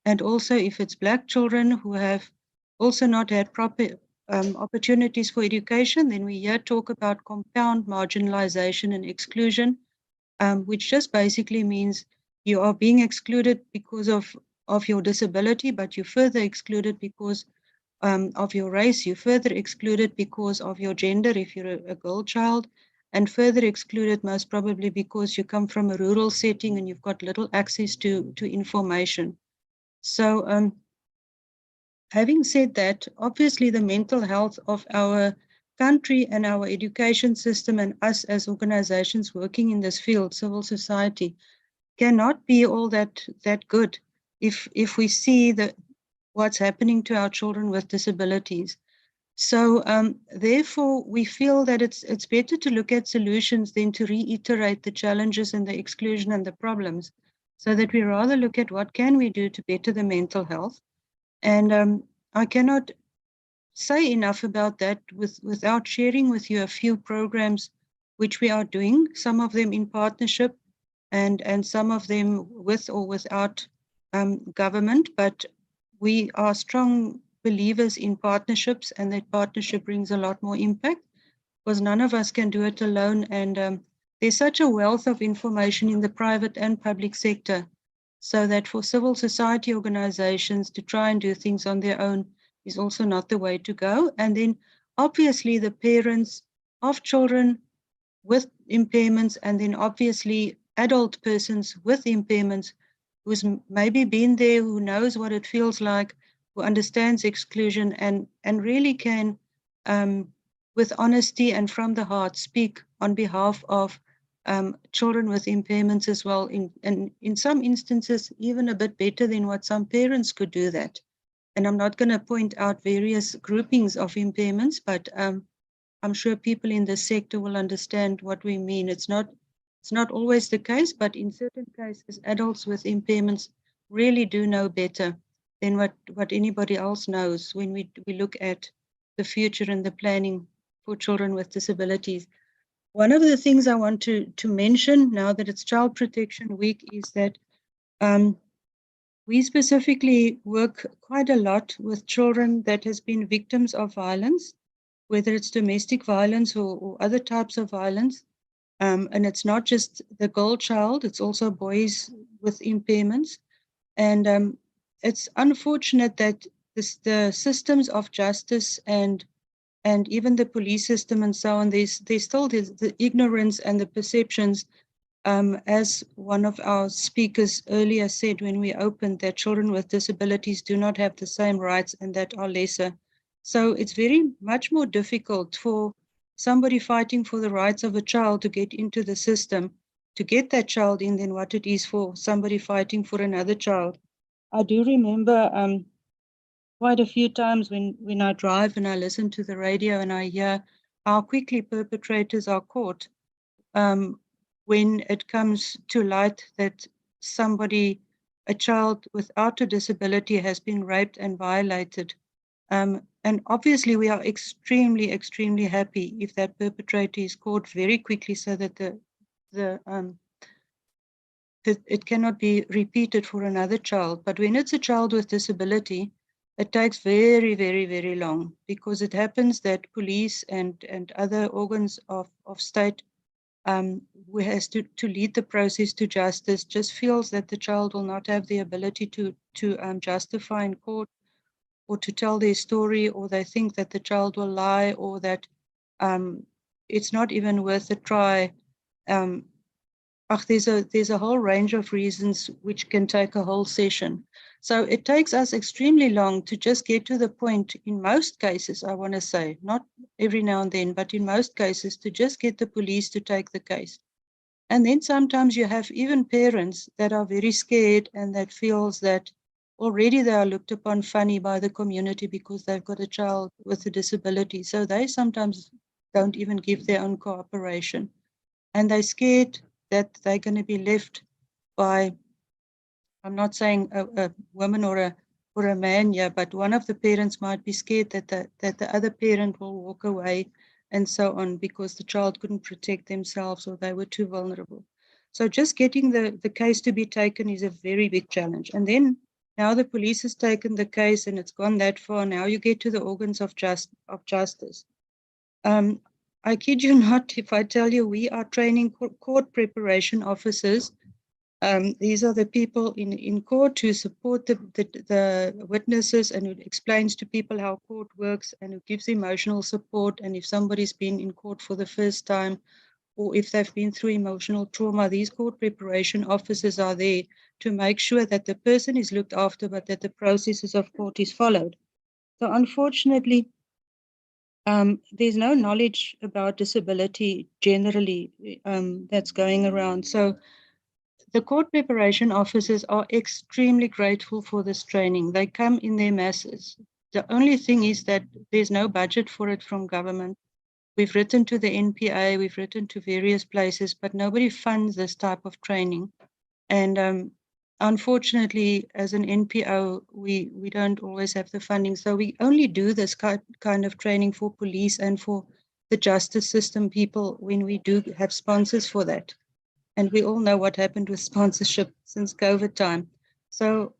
And also if it's Black children who have also not had proper opportunities for education, then we here talk about compound marginalization and exclusion, which just basically means you are being excluded because of your disability, but you're further excluded because of your race, you're further excluded because of your gender if you're a girl child, and further excluded most probably because you come from a rural setting and you've got little access to information. So having said that, obviously the mental health of our country and our education system and us as organizations working in this field, civil society, cannot be all that good if we see what's happening to our children with disabilities. So therefore, we feel that it's better to look at solutions than to reiterate the challenges and the exclusion and the problems, so that we rather look at what can we do to better the mental health. And I cannot say enough about that without sharing with you a few programs which we are doing, some of them in partnership and some of them with or without government, but we are strong believers in partnerships, and that partnership brings a lot more impact because none of us can do it alone. And there's such a wealth of information in the private and public sector, so that for civil society organizations to try and do things on their own is also not the way to go. And then obviously the parents of children with impairments, and then obviously adult persons with impairments who's maybe been there, who knows what it feels like, who understands exclusion and really can, with honesty and from the heart, speak on behalf of children with impairments as well, and in some instances, even a bit better than what some parents could do that. And I'm not going to point out various groupings of impairments, but I'm sure people in this sector will understand what we mean. It's not always the case, but in certain cases, adults with impairments really do know better than what anybody else knows when we look at the future and the planning for children with disabilities. One of the things I want to mention now that it's Child Protection Week is that we specifically work quite a lot with children that has been victims of violence, whether it's domestic violence or other types of violence. And it's not just the girl child, it's also boys with impairments. And it's unfortunate that the systems of justice and even the police system and so on, there's still the ignorance and the perceptions, as one of our speakers earlier said when we opened, that children with disabilities do not have the same rights and that are lesser. So it's very much more difficult for somebody fighting for the rights of a child to get into the system, to get that child in, than what it is for somebody fighting for another child. I do remember quite a few times when I drive and I listen to the radio and I hear how quickly perpetrators are caught when it comes to light that somebody, a child without a disability, has been raped and violated. And obviously we are extremely, extremely happy if that perpetrator is caught very quickly so that it cannot be repeated for another child. But when it's a child with disability, it takes very, very, very long, because it happens that police and other organs of state who has to lead the process to justice just feels that the child will not have the ability to justify in court or to tell their story, or they think that the child will lie, or that it's not even worth a try. There's a whole range of reasons which can take a whole session. So it takes us extremely long to just get to the point, in most cases, I want to say, not every now and then, but in most cases, to just get the police to take the case. And then sometimes you have even parents that are very scared and that feels that already they are looked upon funny by the community because they've got a child with a disability. So they sometimes don't even give their own cooperation. And they're scared that they're going to be left by, I'm not saying a woman or a man, yeah, but one of the parents might be scared that the other parent will walk away and so on, because the child couldn't protect themselves or they were too vulnerable. So just getting the case to be taken is a very big challenge. And then now the police has taken the case and it's gone that far. Now you get to the organs of justice. I kid you not if I tell you we are training court preparation officers. These are the people in court who support the witnesses and who explains to people how court works and who gives emotional support. And if somebody's been in court for the first time, or if they've been through emotional trauma, these court preparation officers are there to make sure that the person is looked after, but that the processes of court is followed. So unfortunately, there's no knowledge about disability generally that's going around. So the court preparation officers are extremely grateful for this training. They come in their masses. The only thing is that there's no budget for it from government. We've written to the NPA, we've written to various places, but nobody funds this type of training. And unfortunately, as an NPO, we don't always have the funding. So we only do this kind of training for police and for the justice system people when we do have sponsors for that. And we all know what happened with sponsorship since COVID time. So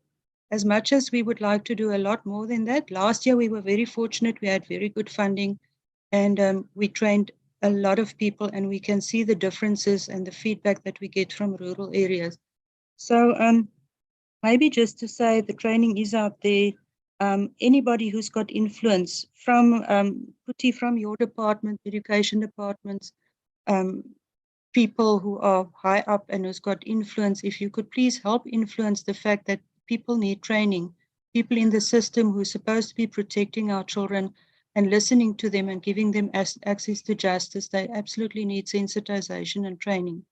as much as we would like to do a lot more than that, last year we were very fortunate. We had very good funding, and we trained a lot of people, and we can see the differences and the feedback that we get from rural areas. So maybe just to say the training is out there. Anybody who's got influence from Puti, from your department, education departments, people who are high up and who's got influence, if you could please help influence the fact that people need training, people in the system who are supposed to be protecting our children and listening to them and giving them access to justice, they absolutely need sensitization and training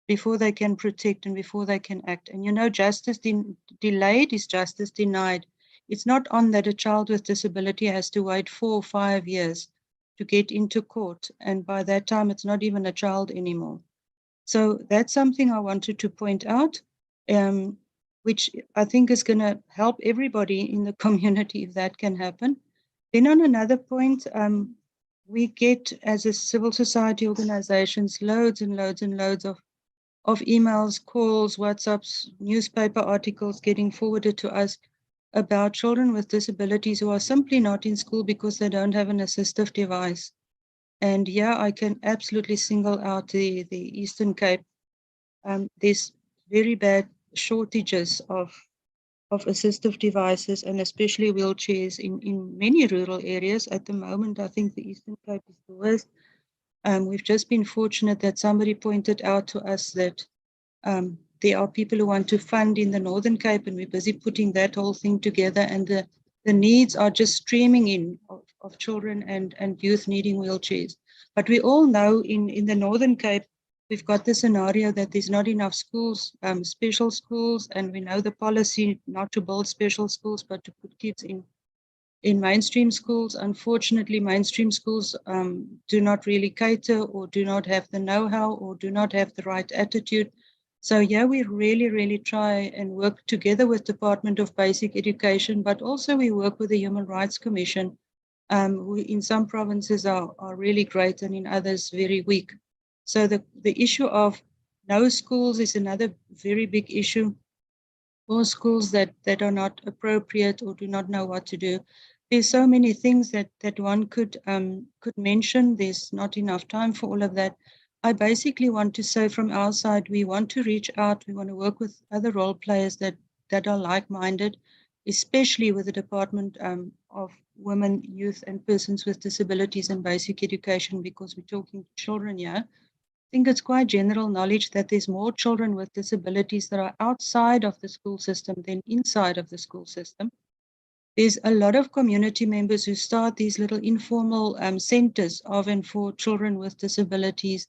before they can protect and before they can act. And you know, justice delayed is justice denied. It's not on that a child with disability has to wait 4 or 5 years to get into court. And by that time, it's not even a child anymore. So that's something I wanted to point out, which I think is going to help everybody in the community if that can happen. Then on another point, we get as a civil society organizations loads and loads and loads of emails, calls, WhatsApps, newspaper articles getting forwarded to us about children with disabilities who are simply not in school because they don't have an assistive device. And yeah, I can absolutely single out the Eastern Cape. There's very bad shortages of assistive devices and especially wheelchairs in many rural areas. At the moment, I think the Eastern Cape is the worst. We've just been fortunate that somebody pointed out to us that there are people who want to fund in the Northern Cape, and we're busy putting that whole thing together. And the needs are just streaming in of children and youth needing wheelchairs. But we all know in the Northern Cape, we've got the scenario that there's not enough schools, special schools, and we know the policy not to build special schools, but to put kids in mainstream schools. Unfortunately, mainstream schools do not really cater or do not have the know-how or do not have the right attitude. So yeah, we really, really try and work together with Department of Basic Education, but also we work with the Human Rights Commission, who in some provinces are really great and in others very weak. So the issue of no schools is another very big issue, or schools that are not appropriate or do not know what to do. There's so many things that one could mention. There's not enough time for all of that. I basically want to say from our side, we want to reach out. We want to work with other role players that are like-minded, especially with the Department of Women, Youth and Persons with Disabilities and Basic Education, because we're talking children here. I think it's quite general knowledge that there's more children with disabilities that are outside of the school system than inside of the school system. There's a lot of community members who start these little informal centers of and for children with disabilities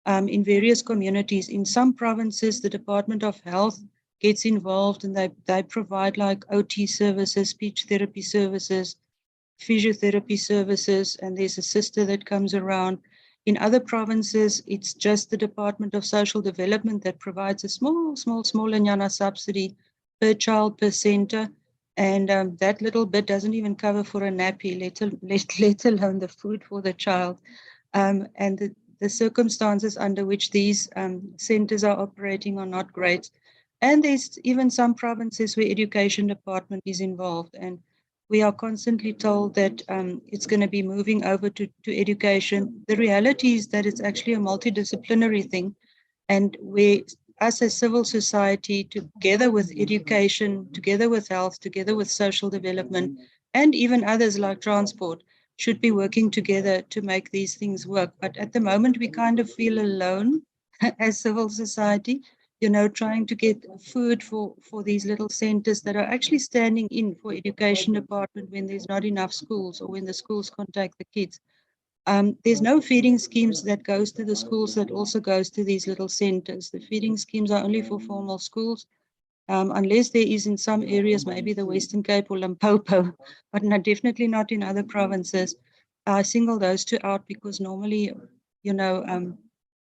in various communities. In some provinces, the Department of Health gets involved and they provide like OT services, speech therapy services, physiotherapy services, and there's a sister that comes around. In other provinces, it's just the Department of Social Development that provides a small Nyana subsidy per child per center. And that little bit doesn't even cover for a nappy, let alone the food for the child. And the circumstances under which these centers are operating are not great. And there's even some provinces where education department is involved. And we are constantly told that it's going to be moving over to education. The reality is that it's actually a multidisciplinary thing. And we, us as civil society, together with education, together with health, together with social development, and even others like transport, should be working together to make these things work. But at the moment, we kind of feel alone as civil society, you know, trying to get food for these little centers that are actually standing in for education department when there's not enough schools or when the schools can't take the kids. There's no feeding schemes that goes to the schools that also goes to these little centers. The feeding schemes are only for formal schools, unless there is in some areas, maybe the Western Cape or Limpopo, but definitely not in other provinces. I single those two out because normally, you know,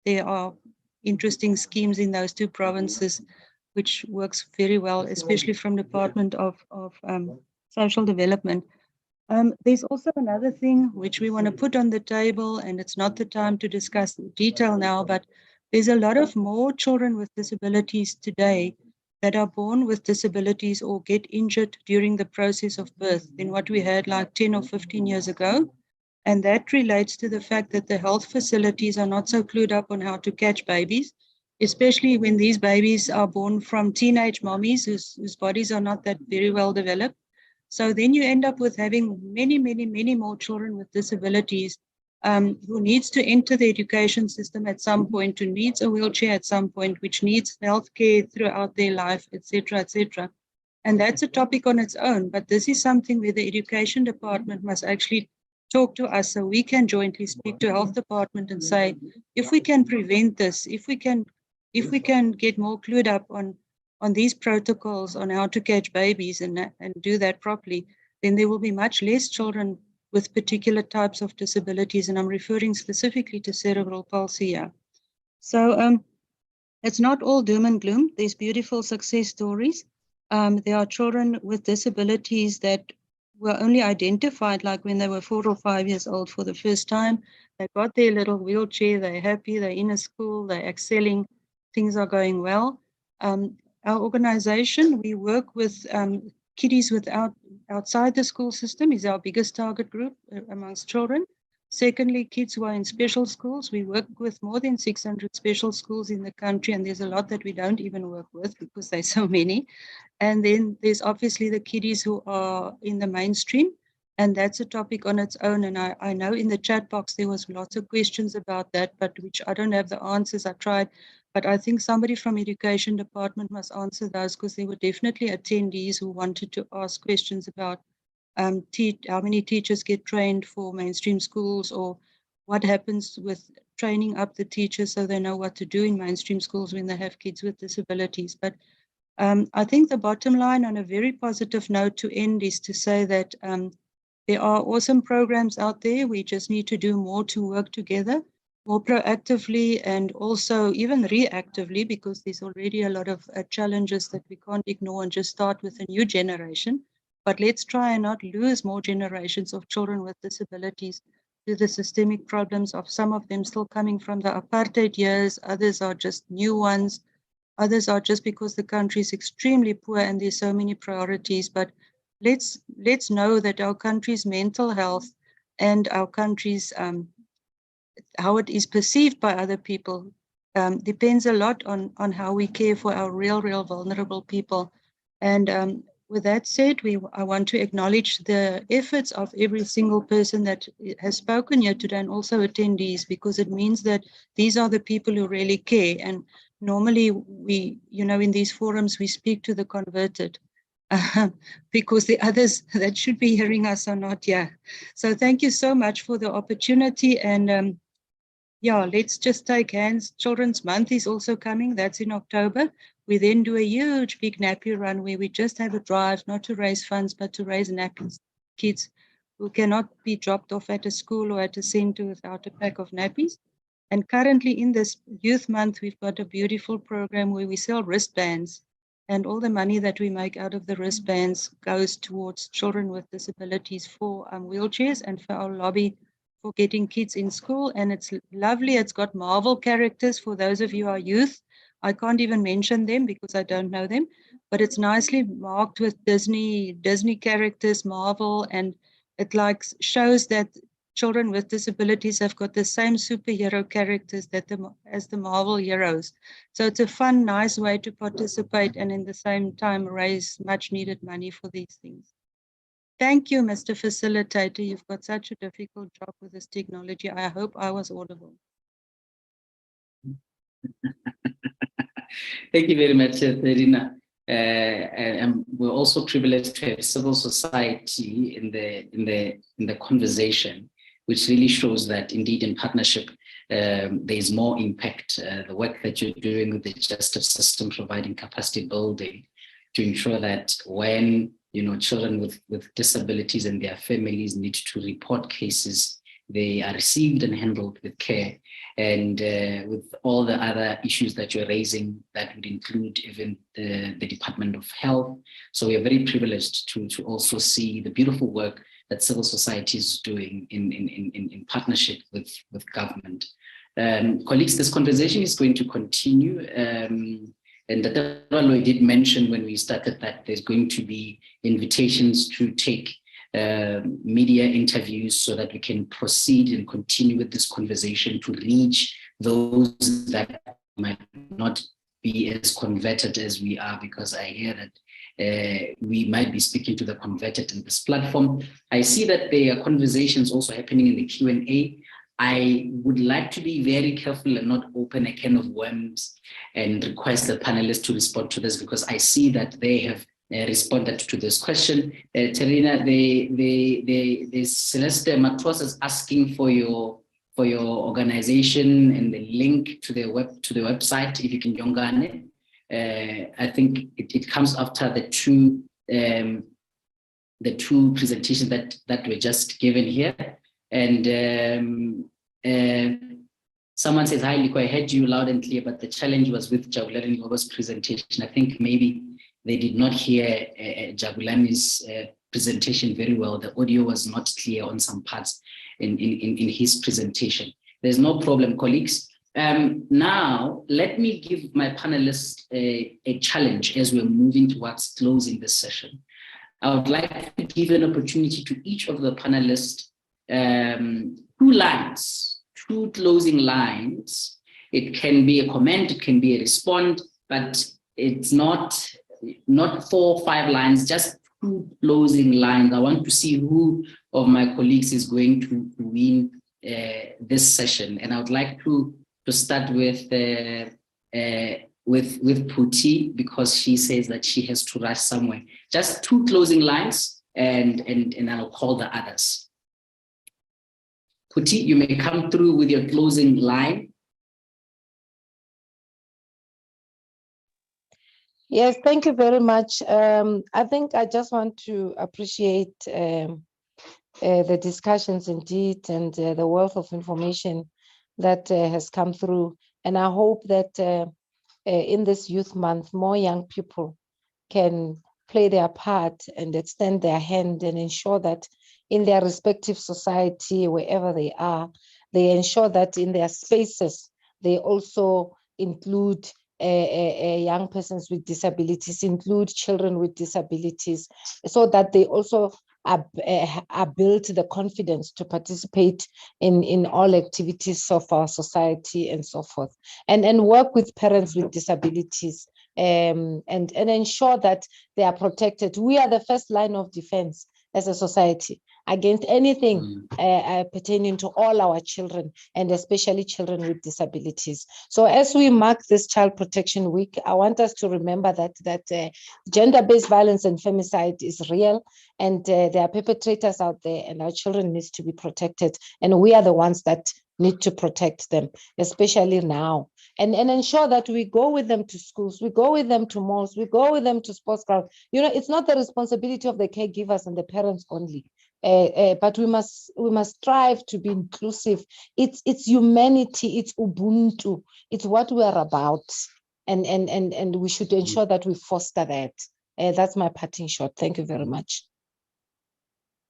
there are interesting schemes in those two provinces, which works very well, especially from Department of Social Development. There's also another thing which we want to put on the table, and it's not the time to discuss in detail now, but there's a lot of more children with disabilities today that are born with disabilities or get injured during the process of birth than what we had like 10 or 15 years ago. And that relates to the fact that the health facilities are not so clued up on how to catch babies, especially when these babies are born from teenage mommies whose bodies are not that very well developed. So then you end up with having many, many, many more children with disabilities who needs to enter the education system at some point, who needs a wheelchair at some point, which needs healthcare throughout their life, etc., etc. And that's a topic on its own. But this is something where the education department must actually talk to us so we can jointly speak to health department and say, if we can prevent this, if we can get more clued up on these protocols on how to catch babies and do that properly, then there will be much less children with particular types of disabilities. And I'm referring specifically to cerebral palsy here. So it's not all doom and gloom. There's beautiful success stories. There are children with disabilities that were only identified like when they were 4 or 5 years old for the first time. They got their little wheelchair, they're happy, they're in a school, they're excelling, things are going well. Our organization, we work with kiddies outside the school system is our biggest target group amongst children. Secondly, kids who are in special schools. We work with more than 600 special schools in the country, and there's a lot that we don't even work with because there's so many. And then there's obviously the kiddies who are in the mainstream, and that's a topic on its own. And I know in the chat box there was lots of questions about that, but which I don't have the answers. I tried, but I think somebody from education department must answer those, because there were definitely attendees who wanted to ask questions about how many teachers get trained for mainstream schools, or what happens with training up the teachers so they know what to do in mainstream schools when they have kids with disabilities. But I think the bottom line on a very positive note to end is to say that there are awesome programs out there. We just need to do more to work together, more proactively and also even reactively, because there's already a lot of challenges that we can't ignore and just start with a new generation. But let's try and not lose more generations of children with disabilities to the systemic problems of some of them still coming from the apartheid years. Others are just new ones. Others are just because the country is extremely poor and there's so many priorities. But let's know that our country's mental health and our country's how it is perceived by other people depends a lot on how we care for our real vulnerable people. And with that said, I want to acknowledge the efforts of every single person that has spoken here today and also attendees, because it means that these are the people who really care. And normally we, in these forums, we speak to the converted because the others that should be hearing us are not here. So thank you so much for the opportunity. And yeah, let's just take hands. Children's Month is also coming. That's in October. We then do a huge big nappy run where we just have a drive, not to raise funds, but to raise nappies. Kids who cannot be dropped off at a school or at a center without a pack of nappies. And currently in this Youth Month, we've got a beautiful program where we sell wristbands. And all the money that we make out of the wristbands goes towards children with disabilities for wheelchairs and for our lobby for getting kids in school. And it's lovely. It's got Marvel characters for those of you who are youth. I can't even mention them because I don't know them, but it's nicely marked with Disney characters, Marvel, and it shows that children with disabilities have got the same superhero characters as the Marvel heroes. So it's a fun, nice way to participate and in the same time raise much needed money for these things. Thank you, Mr. Facilitator. You've got such a difficult job with this technology. I hope I was audible. Thank you very much, Serena. And we're also privileged to have civil society in the conversation, which really shows that indeed in partnership there is more impact. The work that you're doing with the justice system, providing capacity building to ensure that when children with disabilities and their families need to report cases, they are received and handled with care. And with all the other issues that you're raising, that would include even the Department of Health. So we are very privileged to also see the beautiful work that civil society is doing in partnership with government. Colleagues, this conversation is going to continue. And Dr. Baloyi did mention when we started that there's going to be invitations to take media interviews so that we can proceed and continue with this conversation to reach those that might not be as converted as we are, because I hear that we might be speaking to the converted in this platform. I see that there are conversations also happening in the Q&A. I would like to be very careful and not open a can of worms and request the panelists to respond to this, because I see that they have responded to this question. Terina, the Celeste Matros is asking for your organization and the link to the website, if you can jongane. I think it comes after the two presentations that were just given here. And someone says, hi, Liko, I heard you loud and clear, but the challenge was with Jabulani Ngobo's presentation. I think maybe they did not hear Jabulani's presentation very well. The audio was not clear on some parts in his presentation. There's no problem, colleagues. Now, let me give my panelists a challenge as we're moving towards closing this session. I would like to give an opportunity to each of the panelists, 2 lines, 2 closing lines. It can be a comment, it can be a response, but it's not 4 or 5 lines, just 2 closing lines. I want to see who of my colleagues is going to win this session. And I would like to start with Phuthi, because she says that she has to rush somewhere. Just 2 closing lines, and I'll call the others. Phuthi, you may come through with your closing line. Yes, thank you very much. I think I just want to appreciate the discussions indeed, and the wealth of information that has come through. And I hope that in this Youth Month, more young people can play their part and extend their hand and ensure that in their respective society, wherever they are, they ensure that in their spaces, they also include young persons with disabilities, include children with disabilities, so that they also are built the confidence to participate in all activities of our society and so forth, and work with parents with disabilities, and ensure that they are protected. We are the first line of defense as a society against anything pertaining to all our children, and especially children with disabilities. So as we mark this Child Protection Week, I want us to remember that gender-based violence and femicide is real, and there are perpetrators out there, and our children need to be protected, and we are the ones that need to protect them, especially now. And ensure that we go with them to schools, we go with them to malls, we go with them to sports grounds. You know, it's not the responsibility of the caregivers and the parents only, but we must strive to be inclusive. It's humanity, it's Ubuntu, it's what we are about, and we should ensure that we foster that. That's my parting shot. Thank you very much.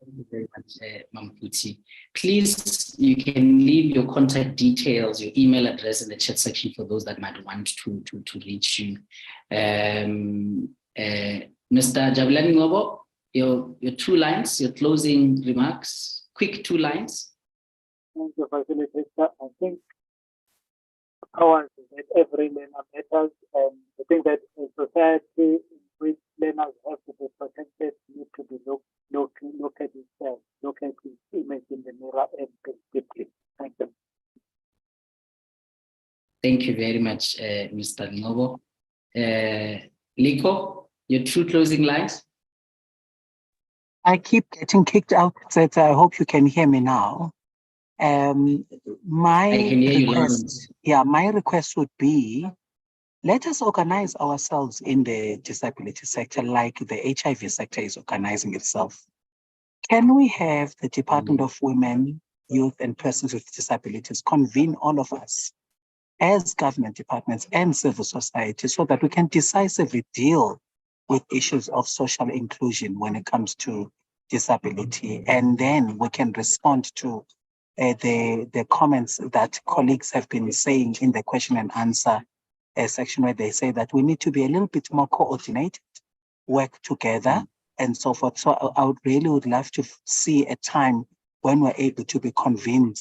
Thank you very much, Ma'am Phuthi. Please, you can leave your contact details, your email address in the chat section for those that might want to reach you. Mr. Jabulani Ngobo, your 2 lines, your closing remarks, quick 2 lines. Thank you, Facilitator. I think ours is that every learner matters, and I think that a society in which learners have to be protected need to be look at itself, look at its image in the mirror and think deeply. Thank you. Thank you very much, Mr. Ngobo. Liko, your 2 closing lines. I keep getting kicked out, so I hope you can hear me now. My request would be, let us organize ourselves in the disability sector like the HIV sector is organizing itself. Can we have the Department of Women, Youth and Persons with Disabilities convene all of us as government departments and civil society so that we can decisively deal with issues of social inclusion when it comes to disability, and then we can respond to the comments that colleagues have been saying in the question and answer section, where they say that we need to be a little bit more coordinated, work together and so forth. So I would really would love to see a time when we're able to be convened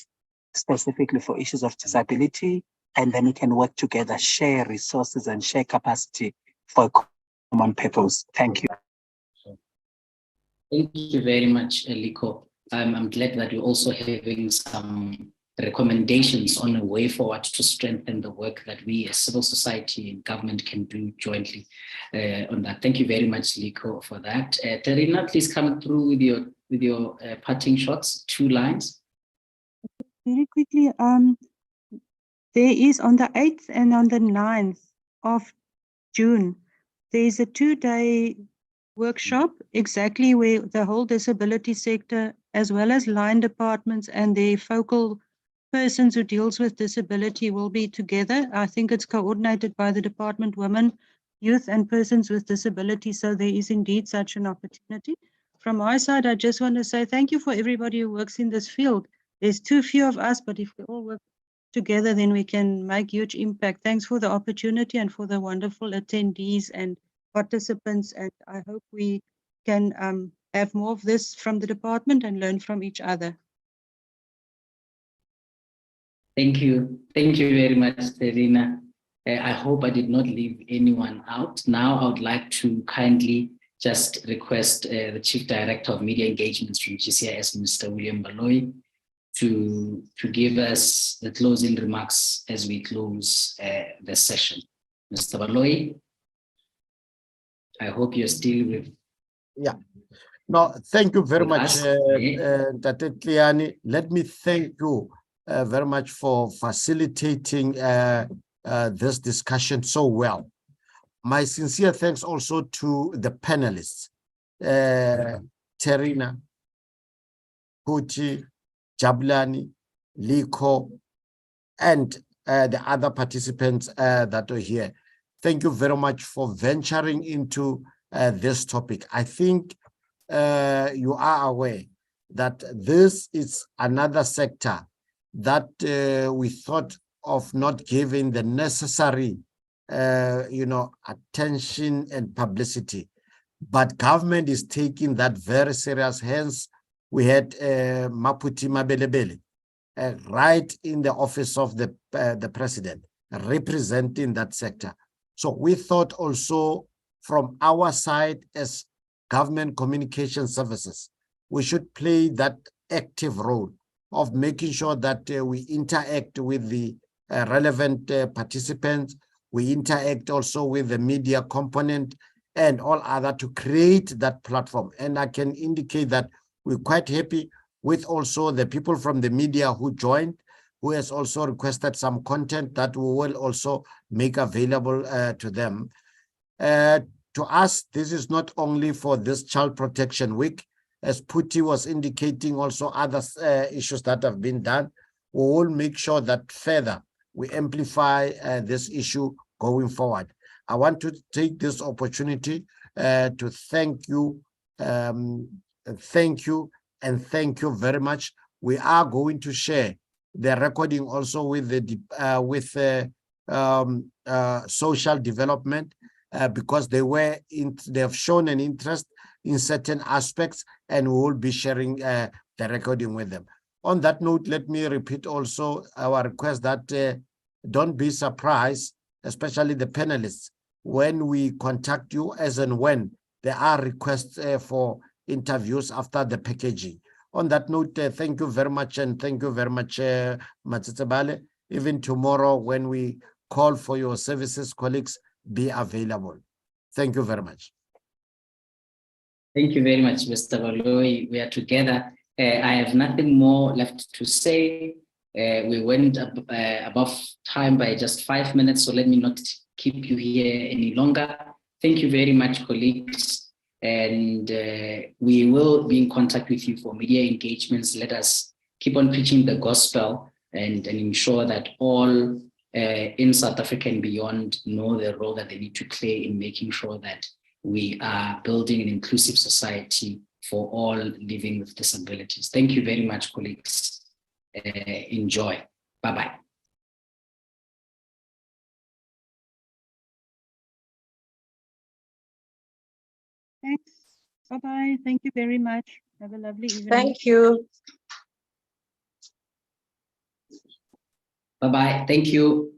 specifically for issues of disability, and then we can work together, share resources and share capacity for a common purpose. Thank you. Thank you very much, Liko. I'm glad that you're also having some recommendations on a way forward to strengthen the work that we as civil society and government can do jointly on that. Thank you very much, Liko, for that. Terina, please come through with your parting shots, 2 lines. Very quickly, there is on the 8th and on the 9th of June, there is a 2-day workshop exactly where the whole disability sector, as well as line departments and the focal persons who deals with disability will be together. I think it's coordinated by the Department Women, Youth and Persons with Disability. So there is indeed such an opportunity. From my side, I just want to say thank you for everybody who works in this field. There's too few of us, but if we all work together, then we can make huge impact. Thanks for the opportunity and for the wonderful attendees and participants. And I hope we can have more of this from the department and learn from each other. Thank you. Thank you very much, Terina. I hope I did not leave anyone out. Now I would like to kindly just request the Chief Director of Media Engagements from GCIS, Mr. William Baloyi, to give us the closing remarks as we close the session. Mr. Baloyi, I hope you're still with. Yeah. No, thank you very With much, us. Tate Tliani. Let me thank you very much for facilitating this discussion so well. My sincere thanks also to the panelists, Terina, Kuti, Jabulani, Liko, and the other participants that are here. Thank you very much for venturing into this topic. I think you are aware that this is another sector that we thought of not giving the necessary attention and publicity, but government is taking that very serious. Hence, we had Maputi Mabelebele right in the office of the president representing that sector. So we thought also from our side as government communication services, we should play that active role of making sure that we interact with the relevant participants. We interact also with the media component and all other to create that platform. And I can indicate that we're quite happy with also the people from the media who joined, who has also requested some content that we will also make available to them. To us, this is not only for this Child Protection Week, as Puti was indicating, also other issues that have been done. We will make sure that further we amplify this issue going forward. I want to take this opportunity to thank you, thank you very much. We are going to share the recording also with the social development because they have shown an interest in certain aspects, and we will be sharing the recording with them. On that note, let me repeat also our request that don't be surprised, especially the panelists, when we contact you as and when there are requests for interviews after the packaging. On that note, thank you very much, and thank you very much, Matsitsebale. Even tomorrow when we call for your services, colleagues, be available. Thank you very much. Thank you very much, Mr. Baloyi. We are together. I have nothing more left to say. We went above time by just 5 minutes, so let me not keep you here any longer. Thank you very much, colleagues. And we will be in contact with you for media engagements. Let us keep on preaching the gospel and ensure that all in South Africa and beyond know the role that they need to play in making sure that we are building an inclusive society for all living with disabilities. Thank you very much, colleagues. Enjoy. Bye-bye. Thanks. Bye-bye. Thank you very much. Have a lovely evening. Thank you. Bye-bye. Thank you.